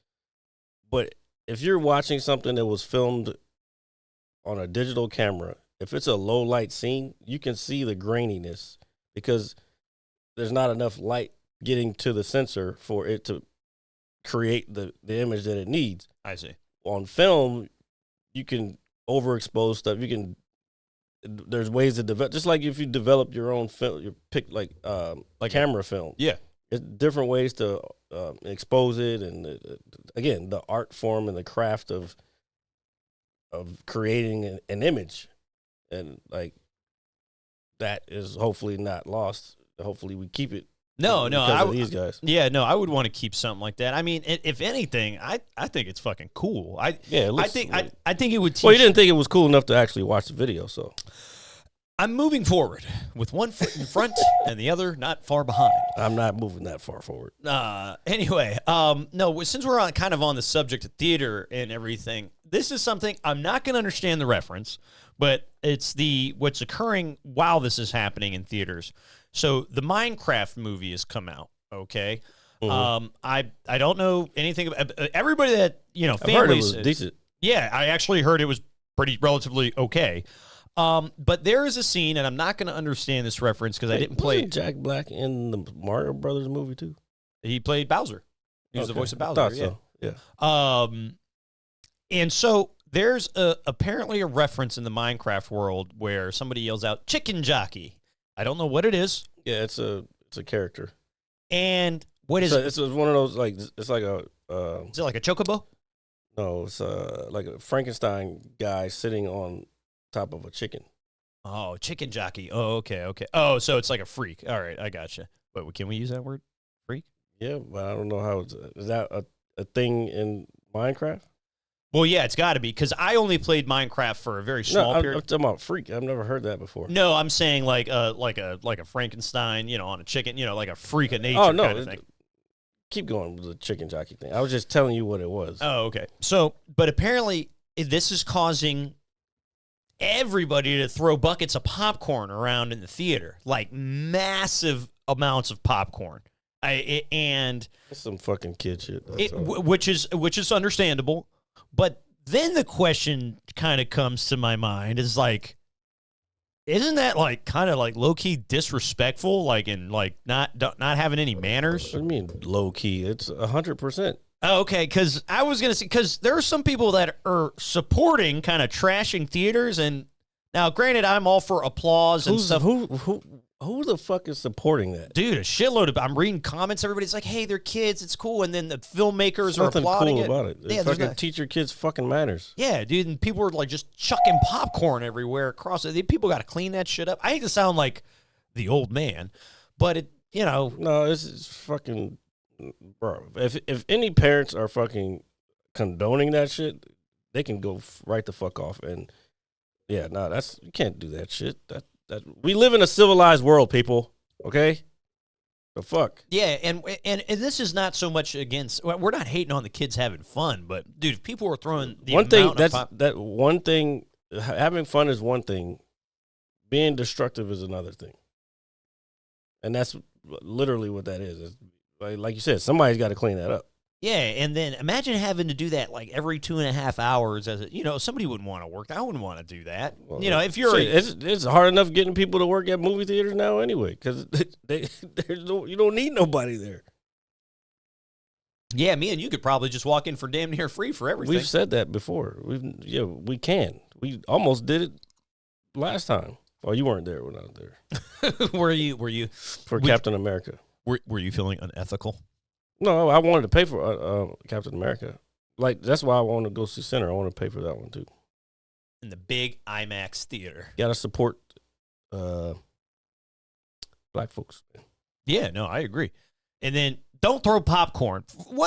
but if you're watching something that was filmed on a digital camera, if it's a low light scene, you can see the graininess because there's not enough light getting to the sensor for it to create the image that it needs. I see. On film, you can overexpose stuff. There's ways to develop, just like if you develop your own film, you pick camera film. Yeah, it's different ways to expose it, and again, the art form and the craft of creating an image, and that is hopefully not lost. Hopefully, we keep it. No, these guys. Yeah, no, I would want to keep something like that. I mean, if anything, I think it's fucking cool. I think it would teach. Well, you didn't think it was cool enough to actually watch the video, so I'm moving forward with one foot in front and the other not far behind. I'm not moving that far forward. Anyway, no, since we're on the subject of theater and everything, this is something I'm not going to understand the reference, but it's what's occurring while this is happening in theaters. So the Minecraft movie has come out. Okay, I don't know anything about everybody that families. I've heard it was decent. Yeah, I actually heard it was relatively okay. But there is a scene, and I'm not going to understand this reference because I didn't play it. Jack Black in the Mario Brothers movie too? He played Bowser. He was the voice of Bowser. I thought so. Yeah. And so there's apparently a reference in the Minecraft world where somebody yells out "chicken jockey." I don't know what it is. Yeah, it's a character. And what is it? It's one of those it's like a. Is it like a chocobo? No, it's like a Frankenstein guy sitting on top of a chicken. Oh, chicken jockey. Oh, okay. Oh, so it's like a freak. All right, I gotcha. But can we use that word, freak? Yeah, but I don't know how is that a thing in Minecraft? Well, yeah, it's got to be because I only played Minecraft for a very small period. I'm talking about freak. I've never heard that before. No, I'm saying like a Frankenstein, on a chicken, like a freak of nature kind of thing. Keep going with the chicken jockey thing. I was just telling you what it was. Oh, okay. So, but apparently this is causing everybody to throw buckets of popcorn around in the theater, like massive amounts of popcorn. And That's some fucking kid shit. which is understandable. But then the question kind of comes to my mind is like, isn't that like kind of like low key disrespectful? Like, and like not having any manners. What do you mean low key? It's 100%. Oh, okay, because I was gonna say, because there are some people that are supporting kind of trashing theaters, and now granted, I'm all for applause and stuff. Who the fuck is supporting that? Dude, a shitload of. I'm reading comments. Everybody's like, "Hey, they're kids. It's cool." And then the filmmakers There's are nothing applauding cool it. about it. Yeah, Fucking teach your kids fucking manners. Yeah, dude, and people are like just chucking popcorn everywhere across it. People got to clean that shit up. I hate to sound like the old man, but it, No, it's fucking, bro. If any parents are fucking condoning that shit, they can go right the fuck off. And yeah, that's, you can't do that shit. That we live in a civilized world, people. Okay, the fuck. Yeah, and this is not so much against. We're not hating on the kids having fun, but dude, if people are throwing the One thing amount of that one thing, having fun is one thing, being destructive is another thing, and that's literally what that is. It's like you said, somebody's got to clean that up. Yeah, and then imagine having to do that like every 2.5 hours. Somebody wouldn't want to work. I wouldn't want to do that. Well, If you're, it's hard enough getting people to work at movie theaters now anyway, because you don't need nobody there. yeah, me and you could probably just walk in for damn near free for everything. We've said that before. We can. We almost did it last time. Oh, you weren't there when I was there. Were you For Captain America? Were you feeling unethical? No, I wanted to pay for Captain America. Like, that's why I want to go see Center. I want to pay for that one too. In the big IMAX theater. Got to support black folks. Yeah, no, I agree. And then don't throw popcorn.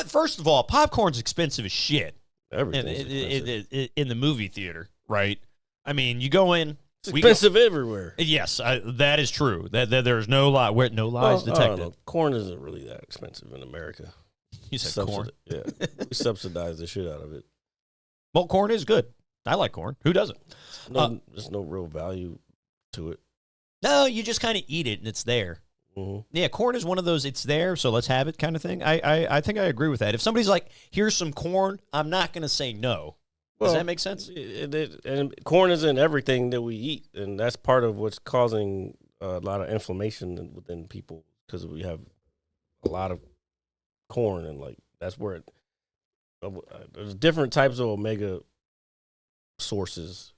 First of all, popcorn's expensive as shit. Everything's In the movie theater, right? I mean, you go in. It's expensive everywhere. Yes, that is true. That there's no lie. No lies detected. Corn isn't really that expensive in America. You said corn. Yeah, we subsidize the shit out of it. Well, corn is good. I like corn. Who doesn't? There's no real value to it. No, you just kind of eat it and it's there. Mm-hmm. Yeah, corn is one of those. It's there, so let's have it kind of thing. I think I agree with that. If somebody's like, "Here's some corn," I'm not going to say no. Does that make sense? And corn is in everything that we eat, and that's part of what's causing a lot of inflammation within people, because we have a lot of corn, and like that's where there's different types of omega sources.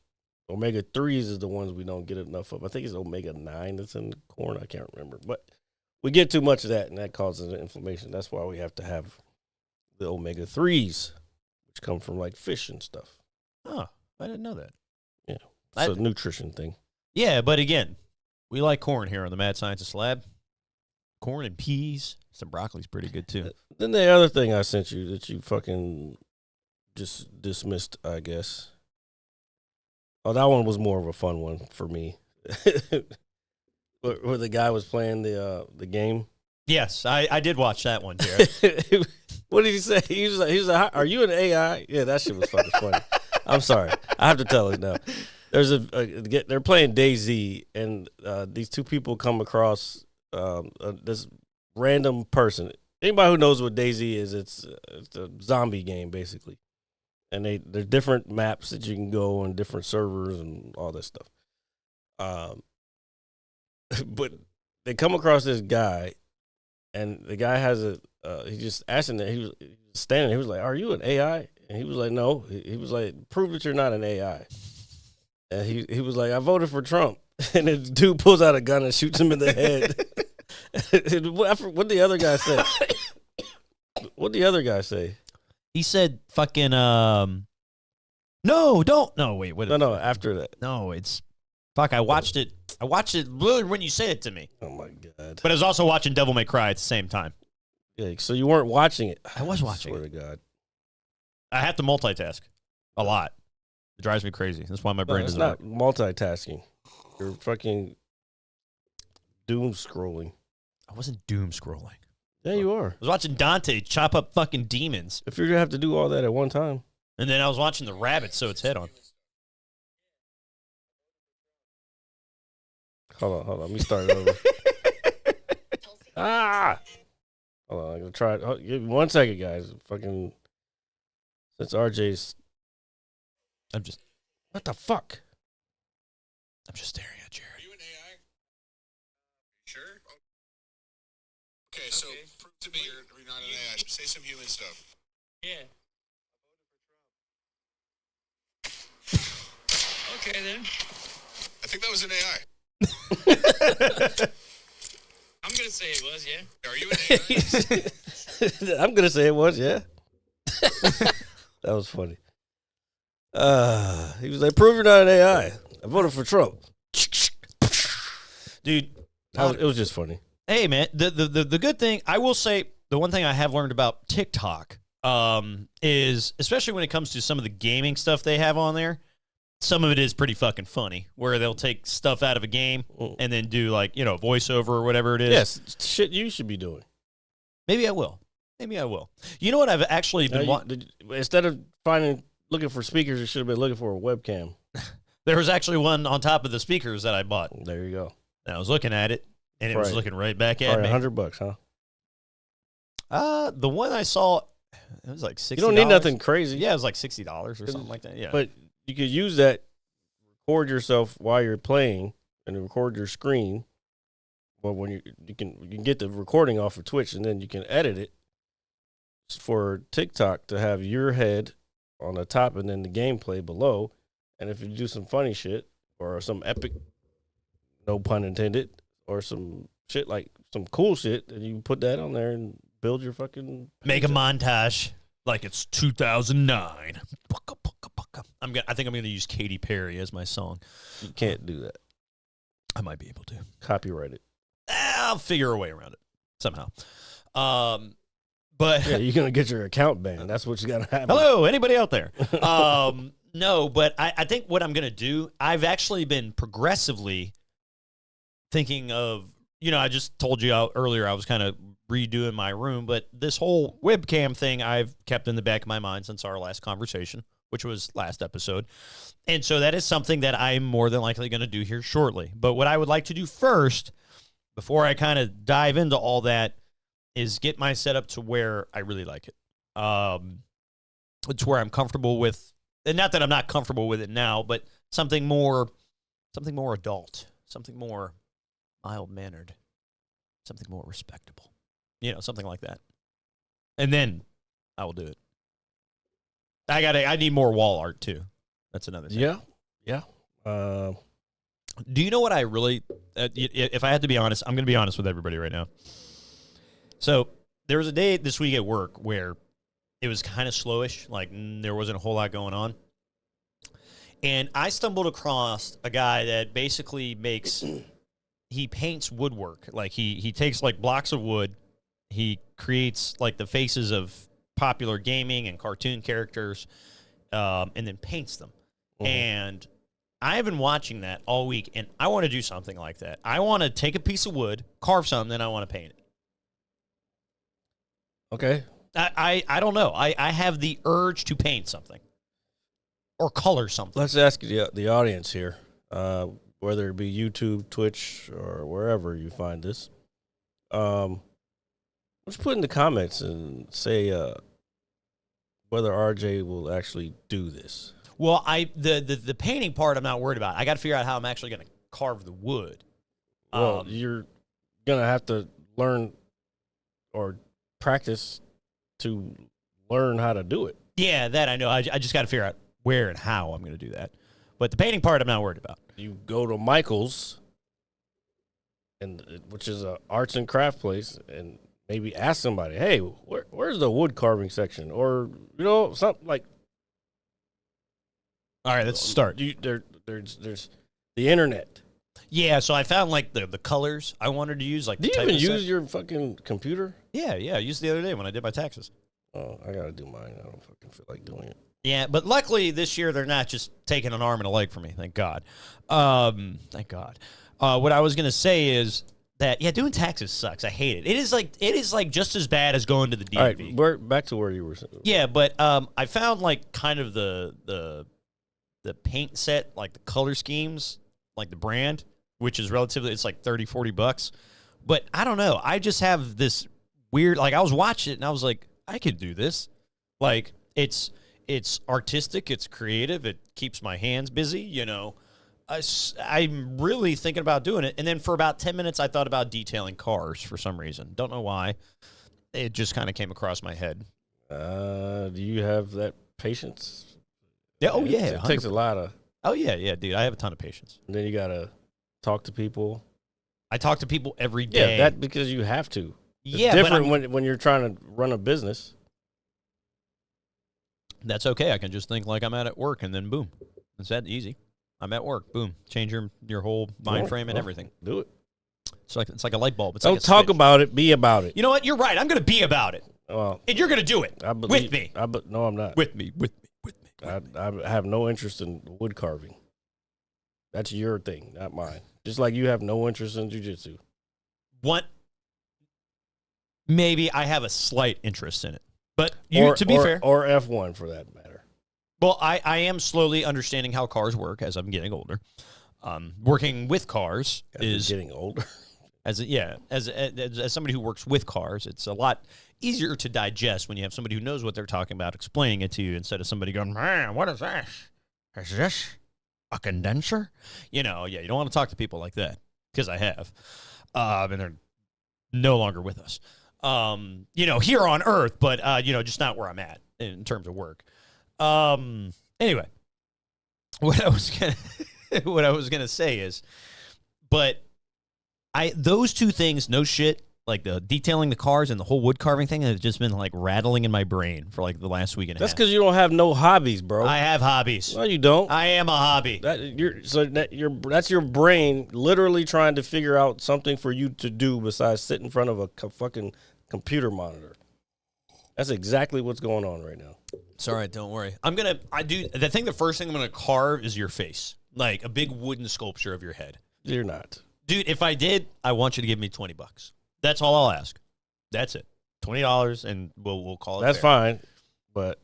Omega 3s is the ones we don't get enough of. I think it's omega 9 that's in corn. I can't remember, but we get too much of that, and that causes inflammation. That's why we have to have the omega 3s. Which come from like fish and stuff. Oh, I didn't know that. Yeah, it's a nutrition thing. Yeah, but again, we like corn here on the Mad Scientist Lab. Corn and peas. Some broccoli's pretty good too. Then the other thing I sent you that you fucking just dismissed, I guess. Oh, that one was more of a fun one for me. Where the guy was playing the game. Yes, I did watch that one, Jared. What did he say? He was like, "Are you an AI?" Yeah, that shit was fucking funny. I'm sorry, I have to tell it now. There's they're playing DayZ, and these two people come across this random person. Anybody who knows what DayZ is, it's a zombie game basically, and there's different maps that you can go and different servers and all this stuff. But they come across this guy, and the guy has he just asking that he was standing. He was like, "Are you an AI?" And he was like, "No." He was like, "Prove that you're not an AI." And he was like, "I voted for Trump." And the dude pulls out a gun and shoots him in the head. What the other guy say? What the other guy say? He said, "Fucking no, don't no wait what No, after that. no it's fuck." I watched it literally when you said it to me, Oh my god! but I was also watching Devil May Cry at the same time. Yeah, so you weren't watching it. I was watching Swear it. to God. I have to multitask a lot. It drives me crazy. That's why my brain It's doesn't not work. multitasking. You're fucking doom scrolling. I wasn't doom scrolling. Yeah, you are. I was watching Dante chop up fucking demons, If you're gonna have to do all that at one time. and then I was watching the rabbit sew its head on. Hold on. Let me start it over. Hold on, I'm gonna try it. Give me 1 second, guys. Fucking since RJ's, I'm just what the fuck? staring at Jared. Are you an AI? Sure. Okay, so prove to me you're not an AI. Say some human stuff. Yeah. Okay, then. I think that was an AI. I'm going to say it was, yeah. Are you an AI? I'm gonna say it was, yeah. That was funny. He was like, "Prove you're not an AI." I voted for Trump. Dude, It was just funny. hey, man, the good thing, I will say, the one thing I have learned about TikTok is, especially when it comes to some of the gaming stuff they have on there, some of it is pretty fucking funny, where they'll take stuff out of a game and then do, like, you know, voiceover or whatever it is. Yes, shit you should be doing. Maybe I will. You know what I've actually been Instead of looking for speakers, you should have been looking for a webcam. There was actually one on top of the speakers that I bought. There you go. And I was looking at it, and it was looking right back at me. $100, huh? The one I saw, it was like $60. You don't need nothing crazy. Yeah, it was like $60 or something like that. Yeah. But you could use that, record yourself while you're playing, and record your screen. Well, when you can get the recording off of Twitch, and then you can edit it for TikTok to have your head on the top and then the gameplay below. And if you do some funny shit or some epic, no pun intended, or some shit like some cool shit, then you put that on there and build your fucking make a montage like it's 2009. I think I'm gonna use Katy Perry as my song. You can't do that. I might be able to Copyright it. I'll figure a way around it somehow. But Yeah, you're gonna get your account banned. That's what's gonna happen. hello, anybody out there? No, but I think what I'm gonna do, I've actually been progressively thinking of, you know, I just told you earlier I was kind of redoing my room, but this whole webcam thing I've kept in the back of my mind since our last conversation, which was last episode. And so that is something that I'm more than likely going to do here shortly. But what I would like to do first, before I kind of dive into all that, is get my setup to where I really like it. It's where I'm comfortable with, and not that I'm not comfortable with it now, but something more adult, something more mild-mannered, something more respectable. You know, something like that. And then I will do it. I need more wall art too. That's another thing. Yeah. Do you know what I really, if I had to be honest, I'm going to be honest with everybody right now. So there was a day this week at work where it was kind of slowish, like there wasn't a whole lot going on. And I stumbled across a guy that basically he paints woodwork. Like he takes like blocks of wood, he creates like the faces of popular gaming and cartoon characters, and then paints them. Mm-hmm. And I've been watching that all week, and I want to do something like that. I want to take a piece of wood, carve something, then I want to paint it. Okay. I don't know. I have the urge to paint something or color something. Let's ask the audience here, whether it be YouTube, Twitch, or wherever you find this. Let's put in the comments and say whether RJ will actually do this. Well, the painting part I'm not worried about. I got to figure out how I'm actually going to carve the wood. Well, you're gonna have to learn or practice to learn how to do it. Yeah, that I know. I just got to figure out where and how I'm going to do that. But the painting part I'm not worried about. You go to Michael's, which is a arts and craft place, and maybe ask somebody, hey, where's the wood carving section? Or, you know, something like. All right, let's start. There's the internet. Yeah, so I found like the colors I wanted to use. Like, do you even use your fucking computer? Yeah, I used it the other day when I did my taxes. Oh, I gotta do mine. I don't fucking feel like doing it. Yeah, but luckily this year they're not just taking an arm and a leg from me. Thank God. Thank God. What I was gonna say is that doing taxes sucks. I hate it. It is like just as bad as going to the DMV. All right, we're back to where you were saying. Yeah, but I found like kind of the paint set, like the color schemes, like the brand, which is relatively, it's like $30-$40. But I don't know. I just have this weird. Like, I was watching it, and I was like, I could do this. Like, it's artistic, it's creative, it keeps my hands busy, you know. I'm really thinking about doing it. And then for about 10 minutes, I thought about detailing cars for some reason. Don't know why. It just kind of came across my head. Do you have that patience? Yeah. Oh, yeah. It takes a lot of. Oh, yeah, dude. I have a ton of patience. And then you got to talk to people. I talk to people every day. Yeah, that because you have to. It's yeah, different when you're trying to run a business. That's okay. I can just think like I'm at work, and then boom. It's that easy. I'm at work. Boom. Change your whole mind frame and everything. Do it. It's like a light bulb. It's Don't like a talk switch. about it. Be about it. You know what? You're right. I'm going to be about it. Well, And you're going to do it. I believe, with me. No, I'm not. With me. I have no interest in wood carving. That's your thing, not mine. Just like you have no interest in jiu-jitsu. What? Maybe I have a slight interest in it. But to be fair. Or F1 for that matter. Well, I am slowly understanding how cars work as I'm getting older. Working with cars is getting older. As somebody who works with cars, it's a lot easier to digest when you have somebody who knows what they're talking about explaining it to you instead of somebody going, "Man, what is this? Is this a condenser?" You know, yeah, you don't want to talk to people like that because I have, and they're no longer with us. You know, here on Earth, but you know, just not where I'm at in terms of work. Anyway, what I was gonna say is, but those two things, no shit, like the detailing the cars and the whole wood carving thing, have just been like rattling in my brain for like the last week and a half. That's because you don't have no hobbies, bro. I have hobbies. No, you don't. I am a hobby. That's your brain literally trying to figure out something for you to do besides sit in front of a fucking computer monitor. That's exactly what's going on right now. It's all right, don't worry. The first thing I'm gonna carve is your face. Like a big wooden sculpture of your head. You're not. Dude, if I did, I want you to give me $20. That's all I'll ask. That's it. $20 and we'll call it. That's fair. fine. But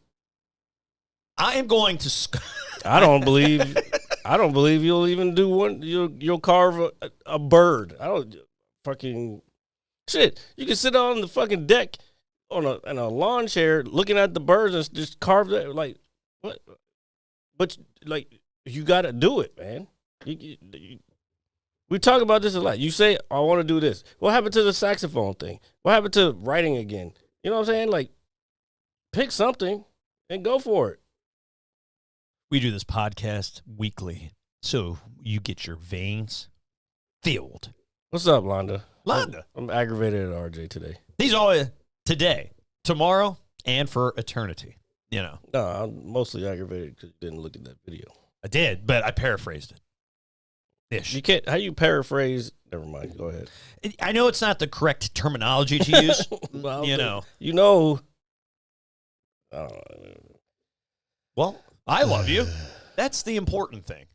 I am going to I don't believe you'll even do one. You'll carve a bird. I don't fucking shit. You can sit on the fucking deck in a lawn chair looking at the birds and just carve that. Like what? But like you got to do it, man. We talk about this a lot. You say, I want to do this. What happened to the saxophone thing? What happened to writing again? You know what I'm saying? Like, pick something and go for it. We do this podcast weekly, so you get your veins filled. What's up, Londa? Londa. I'm aggravated at RJ today. These all today, tomorrow, and for eternity. You know. No, I'm mostly aggravated because you didn't look at that video. I did, but I paraphrased it. Ish. You can't. How you paraphrase? Never mind. Go ahead. I know it's not the correct terminology to use. Well, you know. You know. Well, I love you. That's the important thing.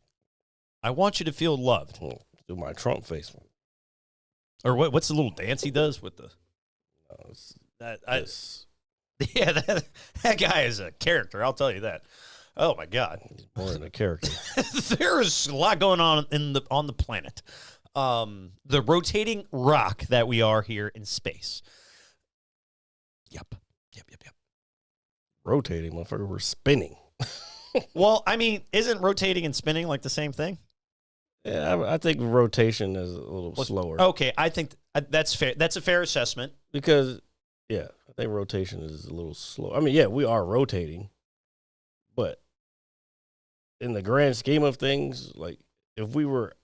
I want you to feel loved. Do my Trump face. Or what's the little dance he does with the? Yeah, that guy is a character. I'll tell you that. Oh my God, he's more than a character. There's a lot going on on the planet. The rotating rock that we are here in space. Yep. Rotating, motherfucker. We're spinning. Well, I mean, isn't rotating and spinning like the same thing? Yeah, I think rotation is a little slower. Okay, I think that's fair. That's a fair assessment. Because, yeah, I think rotation is a little slow. I mean, yeah, we are rotating, but in the grand scheme of things, like if we were,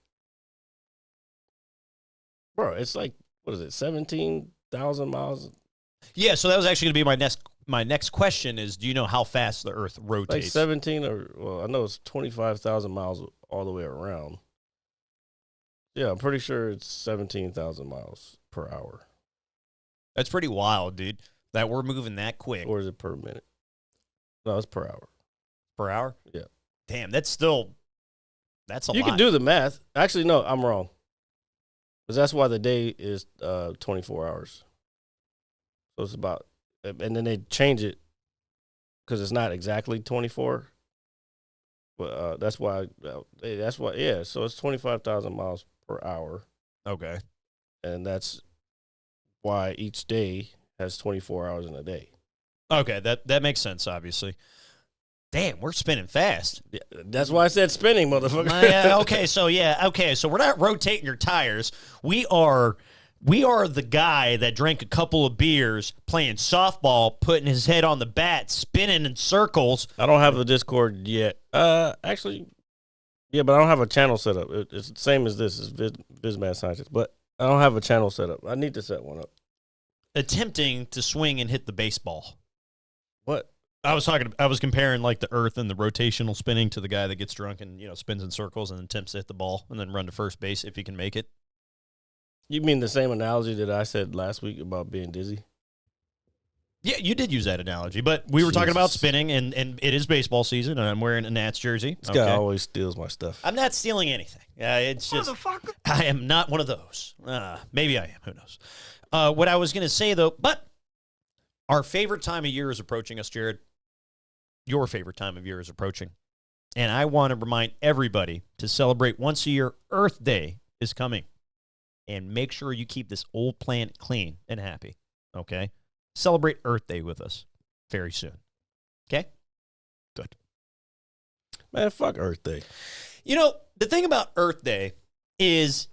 bro, it's like, what is it, 17,000 miles? Yeah, so that was actually going to be my next question is, do you know how fast the Earth rotates? Like 17 I know it's 25,000 miles all the way around. Yeah, I'm pretty sure it's 17,000 miles per hour. That's pretty wild, dude, that we're moving that quick. Or is it per minute? No, it's per hour. Per hour? Yeah. Damn, that's a lot. You can do the math. Actually, no, I'm wrong. Because that's why the day is 24 hours. So it's about, and then they change it because it's not exactly 24. But that's why, yeah. So it's 25,000 miles per hour. Okay. And that's why each day has 24 hours in a day. Okay, that makes sense, obviously. Damn, we're spinning fast. Yeah, that's why I said spinning, motherfucker. Okay, so we're not rotating your tires. We are the guy that drank a couple of beers, playing softball, putting his head on the bat, spinning in circles. I don't have the Discord yet. Actually, yeah, but I don't have a channel set up. It's the same as this. It's Mad Scientist, but I don't have a channel set up. I need to set one up. Attempting to swing and hit the baseball. What? I was comparing like the Earth and the rotational spinning to the guy that gets drunk and spins in circles and attempts to hit the ball and then run to first base if he can make it. You mean the same analogy that I said last week about being dizzy? Yeah, you did use that analogy, but we were talking about spinning, and it is baseball season, and I'm wearing a Nats jersey. This guy always steals my stuff. I'm not stealing anything. It's just I am not one of those. Maybe I am. Who knows? What I was going to say, though, but our favorite time of year is approaching us, Jared. Your favorite time of year is approaching. And I want to remind everybody to celebrate once a year. Earth Day is coming. And make sure you keep this old planet clean and happy. Okay? Celebrate Earth Day with us very soon. Okay? Good. Man, fuck Earth Day. The thing about Earth Day is,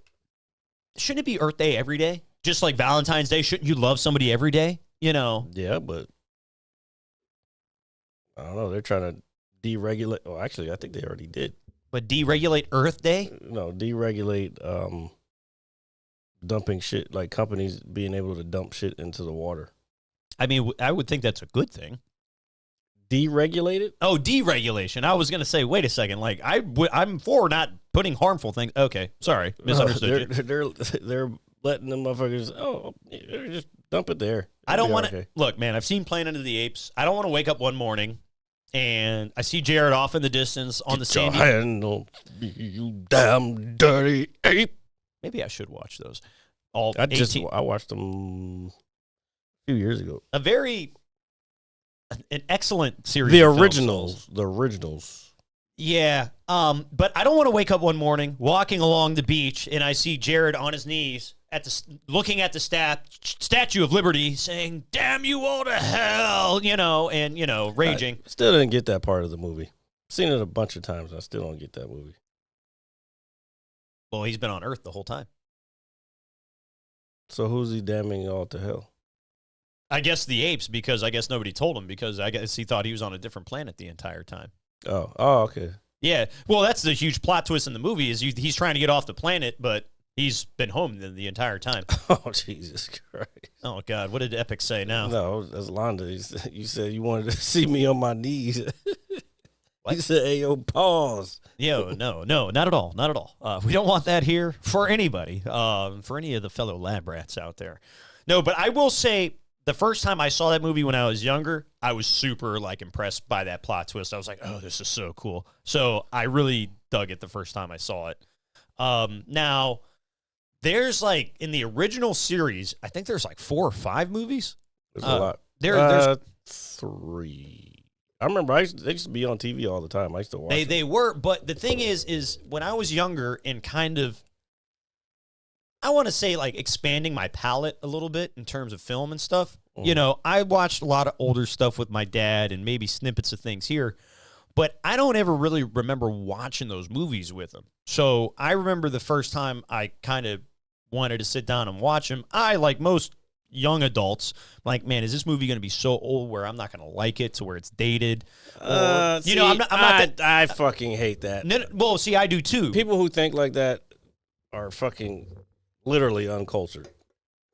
shouldn't it be Earth Day every day? Just like Valentine's Day, shouldn't you love somebody every day? Yeah, but I don't know. They're trying to deregulate. Well, actually, I think they already did. But deregulate Earth Day? No, deregulate dumping shit, like companies being able to dump shit into the water. I mean, I would think that's a good thing. Deregulate it? Oh, deregulation. I was going to say, wait a second. Like, I'm for not putting harmful things. Okay, sorry. Misunderstood you. They're letting them motherfuckers, just dump it there. I don't want to. Look, man, I've seen Planet of the Apes. I don't want to wake up one morning and I see Jared off in the distance on the sandy. Get your hand on me, you damn dirty ape. Maybe I should watch those. I watched them a few years ago. An excellent series. The of originals. films. The originals. Yeah. But I don't want to wake up one morning walking along the beach and I see Jared on his knees looking at the Statue of Liberty saying, "Damn you all to hell," and raging. I still didn't get that part of the movie. Seen it a bunch of times. I still don't get that movie. Well, he's been on Earth the whole time. So who's he damning all to hell? I guess the apes, because I guess nobody told him, because I guess he thought he was on a different planet the entire time. Oh, okay. Yeah, well, that's the huge plot twist in the movie is he's trying to get off the planet, but he's been home the entire time. Oh, Jesus Christ. Oh, God, what did Epic say now? No, that's Londa. You said you wanted to see me on my knees. He said, hey, yo, pause. No, not at all, not at all. We don't want that here for anybody, for any of the fellow lab rats out there. No, but I will say, the first time I saw that movie when I was younger, I was super impressed by that plot twist. I was like, "Oh, this is so cool!" So I really dug it the first time I saw it. Now, there's in the original series, I think there's 4 or 5 movies. There's a lot. There's 3. I remember they used to be on TV all the time. I used to watch. They were, but the thing is when I was younger and kind of, I want to say expanding my palette a little bit in terms of film and stuff. I watched a lot of older stuff with my dad and maybe snippets of things here, but I don't ever really remember watching those movies with him. So I remember the first time I kind of wanted to sit down and watch them. I, like most young adults, man, is this movie going to be so old where I'm not going to like it, to where it's dated? Or, see, I fucking hate that. No, well, see, I do too. People who think like that are fucking literally uncultured.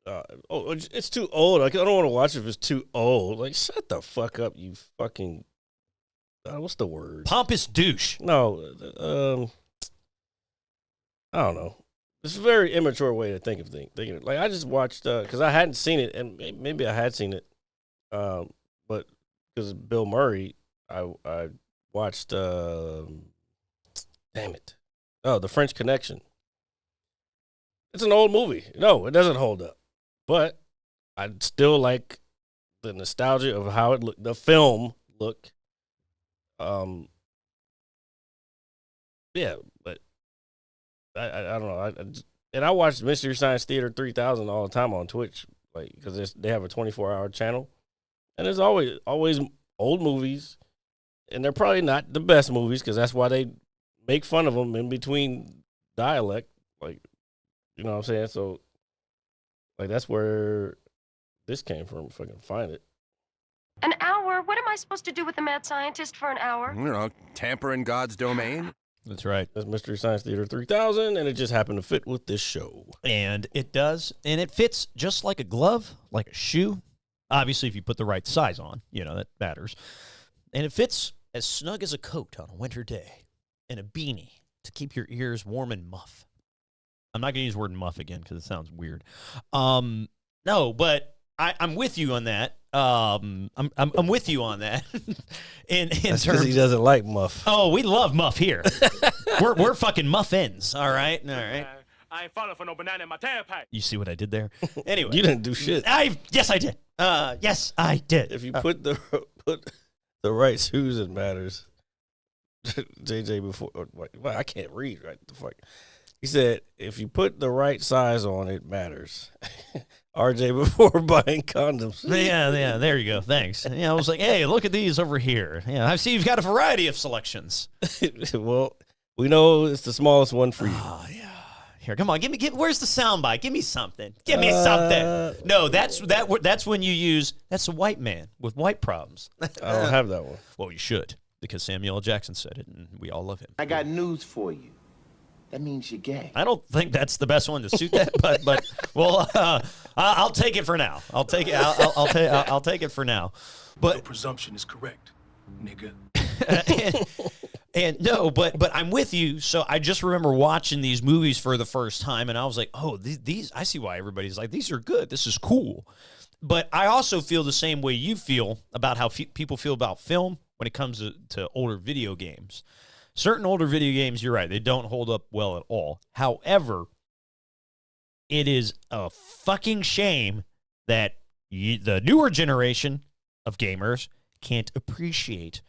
It's too old. I don't want to watch it if it's too old. Shut the fuck up, you fucking. What's the word? Pompous douche. No, I don't know. It's a very immature way to think of things. I just watched because I hadn't seen it, and maybe I had seen it, but because of Bill Murray, I watched. Damn it! Oh, The French Connection. It's an old movie. No, it doesn't hold up. But I still like the nostalgia of how it looked, the film look. Yeah, but I don't know. And I watched Mystery Science Theater 3000 all the time on Twitch. like because they have a 24-hour channel, and there's always old movies, and they're probably not the best movies because that's why they make fun of them in between dialect, like you know what I'm saying. So, like that's where this came from. If I can find it. An hour? What am I supposed to do with the mad scientist for an hour? You know, tamper in God's domain. That's right. That's Mystery Science Theater 3000, and it just happened to fit with this show. And it does. And it fits just like a glove, like a shoe. Obviously, if you put the right size on, you know, that matters. And it fits as snug as a coat on a winter day. And a beanie to keep your ears warm and muff. I'm not going to use the word muff again because it sounds weird. No, but I'm with you on that. I'm with you on that. in That's terms, because he doesn't like muff. oh, we love muff here. we're fucking muffins. All right. I ain't falling for no banana in my tailpipe. You see what I did there? Anyway, You didn't do shit. Yes, I did. Yes, I did. If you put the right shoes, it matters. JJ before, well, I can't read right. The fuck. He said, if you put the right size on, it matters. RJ before buying condoms. Yeah, there you go. Thanks. Yeah, I was like, hey, look at these over here. Yeah, I see you've got a variety of selections. Well, we know it's the smallest one for you. Oh, yeah. Here, come on, give me. Where's the soundbite? Give me something. Give me something. No, that's when you use. That's a white man with white problems. I don't have that one. Well, you should because Samuel L. Jackson said it, and we all love him. I got news for you. That means you're gay. I don't think that's the best one to suit that, but well, I'll take it for now. I'll take it. I'll take it for now. But your presumption is correct, nigga. and no, but I'm with you. So I just remember watching these movies for the first time, and I was like, oh, these. I see why everybody's like, these are good. This is cool. But I also feel the same way you feel about how people feel about film when it comes to older video games. Certain older video games, you're right, they don't hold up well at all. However, it is a fucking shame that the newer generation of gamers can't appreciate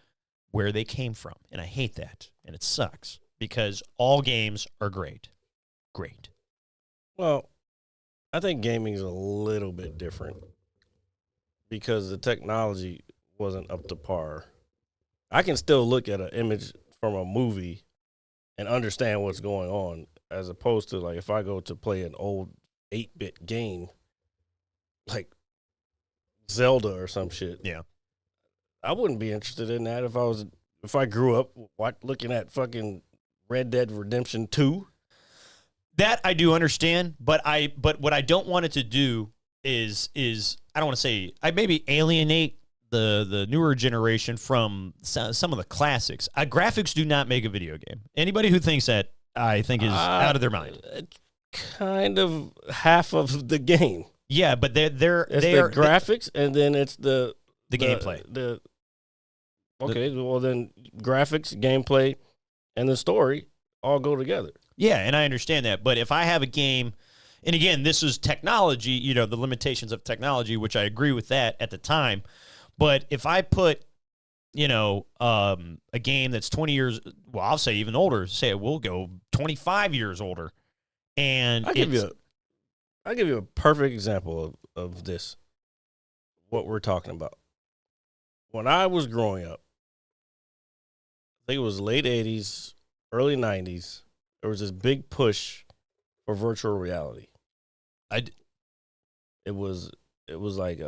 where they came from. And I hate that. And it sucks because all games are great. Great. Well, I think gaming is a little bit different because the technology wasn't up to par. I can still look at an image from a movie and understand what's going on, as opposed to like if I go to play an old 8-bit game like Zelda or some shit. Yeah, I wouldn't be interested in that if I grew up looking at fucking Red Dead Redemption 2. that I do understand, but what I don't want it to do is I don't want to say I maybe alienate the newer generation from some of the classics. Graphics do not make a video game. Anybody who thinks that, I think, is out of their mind. It's kind of half of the game. Yeah, but they are graphics, and then it's the gameplay. Well then graphics, gameplay, and the story all go together. Yeah, and I understand that. But if I have a game, and again, this is technology, the limitations of technology, which I agree with that at the time. But if I put, a game that's 20 years, well, I'll say even older, say we'll go 25 years older. And I'll give you a perfect example of this, what we're talking about. When I was growing up, I think it was late 80s, early 90s, there was this big push for virtual reality. It was like,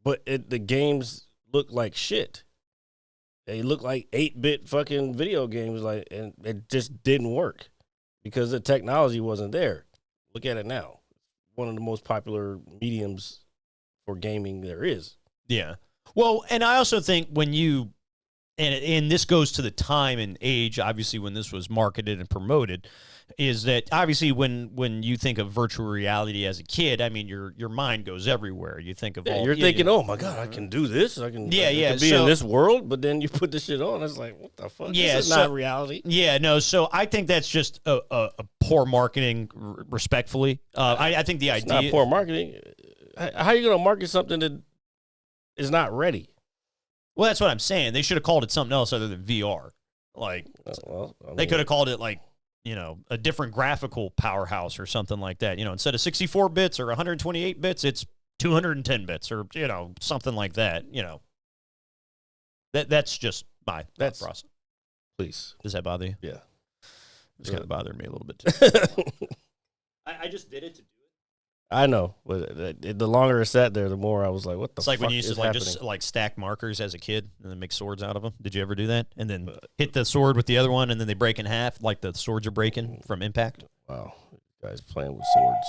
but the games looked like shit. They looked like 8-bit fucking video games, and it just didn't work because the technology wasn't there. Look at it now. One of the most popular mediums for gaming there is. Yeah. Well, and I also think when you, and this goes to the time and age, obviously, when this was marketed and promoted, is that obviously when you think of virtual reality as a kid, I mean, your mind goes everywhere. You think of you're thinking, oh my God, I can do this. I can be in this world, but then you put this shit on. It's like, what the fuck? Yeah, this is not reality. Yeah, no. So I think that's just a poor marketing, respectfully. I think the idea. It's not poor marketing. How are you going to market something that is not ready? Well, that's what I'm saying. They should have called it something else other than VR. Like, they could have called it like a different graphical powerhouse or something like that. Instead of 64 bits or 128 bits, it's 210 bits or, something like that. That's just my thought process. Please. Does that bother you? Yeah. It's kind of bothering me a little bit too. I just did it to do it. I know, but the longer it sat there, the more I was like, "What the?" It's like fuck when you used is to happening? just stack markers as a kid and then make swords out of them. Did you ever do that? And then hit the sword with the other one, and then they break in half, like the swords are breaking from impact. Wow, you guys playing with swords.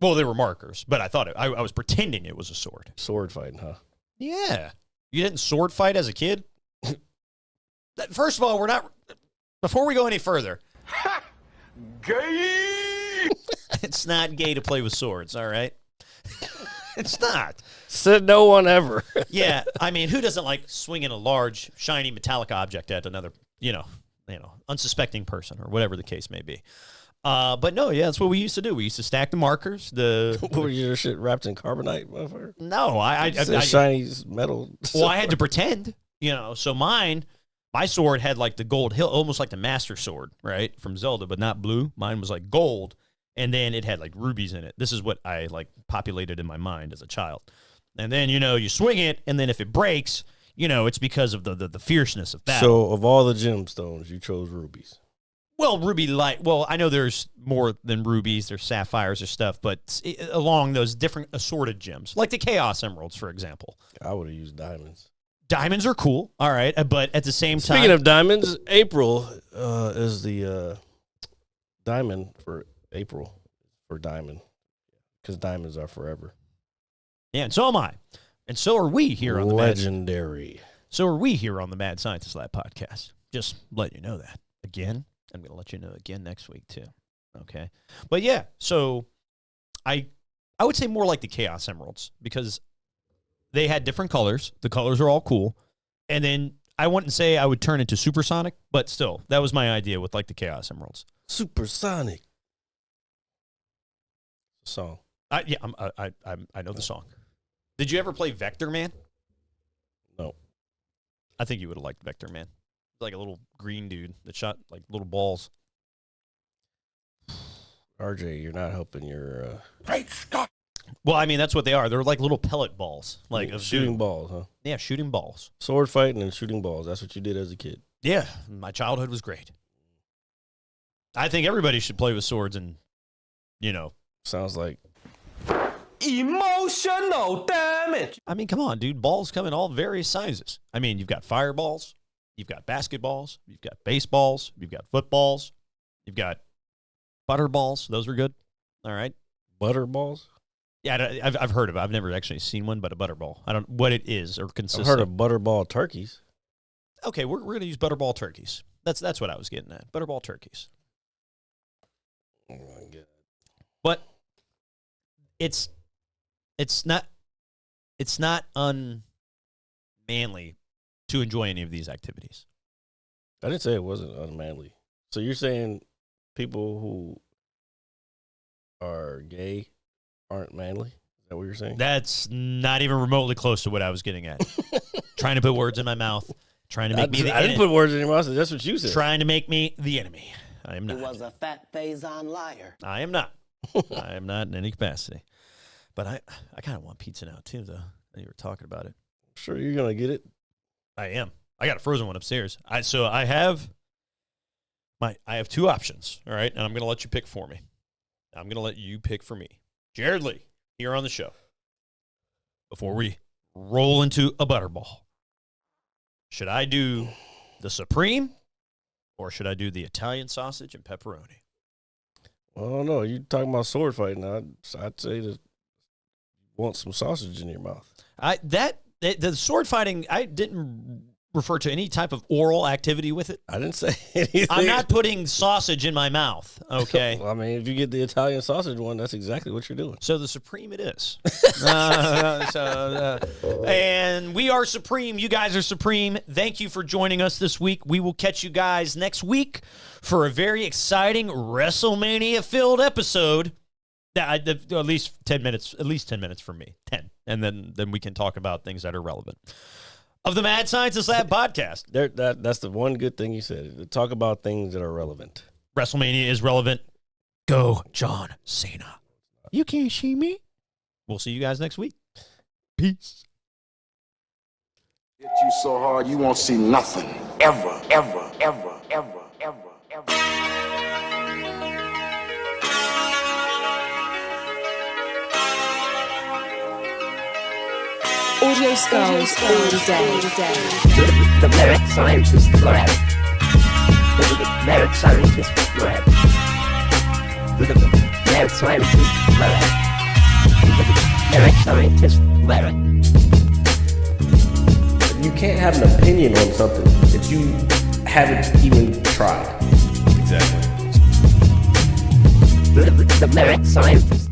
Well, they were markers, but I thought I was pretending it was a sword. Sword fighting, huh? Yeah, you didn't sword fight as a kid. First of all, we're not. Before we go any further, Gay! it's not gay to play with swords. All right. It's not. Said no one ever. Yeah, I mean, who doesn't like swinging a large, shiny, metallic object at another, unsuspecting person or whatever the case may be? But no, yeah, that's what we used to do. We used to stack the markers. Were your shit wrapped in carbonite, motherfucker? No, I shiny metal. Well, I had to pretend, So my sword had like the gold hilt, almost like the Master Sword, right, from Zelda, but not blue. Mine was like gold. And then it had like rubies in it. This is what I like populated in my mind as a child. And then, you swing it, and then if it breaks, it's because of the fierceness of battle. So of all the gemstones, you chose rubies. Well, ruby light. Well, I know there's more than rubies. There's sapphires or stuff, but along those different assorted gems, like the Chaos Emeralds, for example. I would have used diamonds. Diamonds are cool, all right, but at the same time. Speaking of diamonds, April is the diamond for April for diamond, because diamonds are forever. Yeah, and so am I, and so are we here on the legendary. So are we here on the Mad Scientist Lab podcast. Just let you know that again. I'm going to let you know again next week too. Okay, but yeah, so I would say more like the Chaos Emeralds because they had different colors. The colors are all cool, and then I wouldn't say I would turn into supersonic, but still, that was my idea with like the Chaos Emeralds. Supersonic song. I know the song. Did you ever play Vector Man? No. I think you would have liked Vector Man. Like a little green dude that shot like little balls. RJ, you're not helping your. Great Scott! Well, I mean that's what they are. They're like little pellet balls, like of shooting balls, huh? Yeah, shooting balls. Sword fighting and shooting balls. That's what you did as a kid. Yeah, my childhood was great. I think everybody should play with swords, and sounds like Emotional damage! I mean, come on, dude. Balls come in all various sizes. I mean, you've got fireballs, you've got basketballs, you've got baseballs, you've got footballs, you've got butter balls. Those are good. All right. Butter balls? Yeah, I've heard of it. I've never actually seen one, but a butterball. I don't know what it is or consists I've heard of butterball turkeys. Okay, we're going to use butterball turkeys. That's what I was getting at. Butterball turkeys. Oh my God. But it's not unmanly to enjoy any of these activities. I didn't say it wasn't unmanly. So you're saying people who are gay aren't manly? Is that what you're saying? That's not even remotely close to what I was getting at. Trying to put words in my mouth. Trying to make me the enemy. I didn't put words in your mouth. That's what you said. Trying to make me the enemy. I am not. He was a fat Faison liar. I am not. I am not in any capacity. But I kind of want pizza now, too, though. You were talking about it. Sure, you're going to get it. I am. I got a frozen one upstairs. I have two options, all right? And I'm going to let you pick for me. I'm going to let you pick for me. Jared Lee, here on the show. Before we roll into a butterball, should I do the Supreme or should I do the Italian sausage and pepperoni? Well, no, you're talking about sword fighting. I'd say that you want some sausage in your mouth. The sword fighting, I didn't refer to any type of oral activity with it. I didn't say anything. I'm not putting sausage in my mouth, okay? Well, I mean, if you get the Italian sausage one, that's exactly what you're doing. So the Supreme it is. And we are Supreme. You guys are Supreme. Thank you for joining us this week. We will catch you guys next week for a very exciting WrestleMania-filled episode. At least 10 minutes. At least 10 minutes for me. 10. And then we can talk about things that are relevant. Of the Mad Scientist Lab podcast. That's the one good thing you said. To talk about things that are relevant. WrestleMania is relevant. Go John Cena. You can't see me. We'll see you guys next week. Peace. Hit you so hard you won't see nothing. Ever, ever, ever, ever, ever, ever. Audio skulls all day. The merit scientist lab. The merit scientist lab. The merit scientist lab. The merit scientist lab. You can't have an opinion on something that you haven't even tried. Exactly. The merit scientist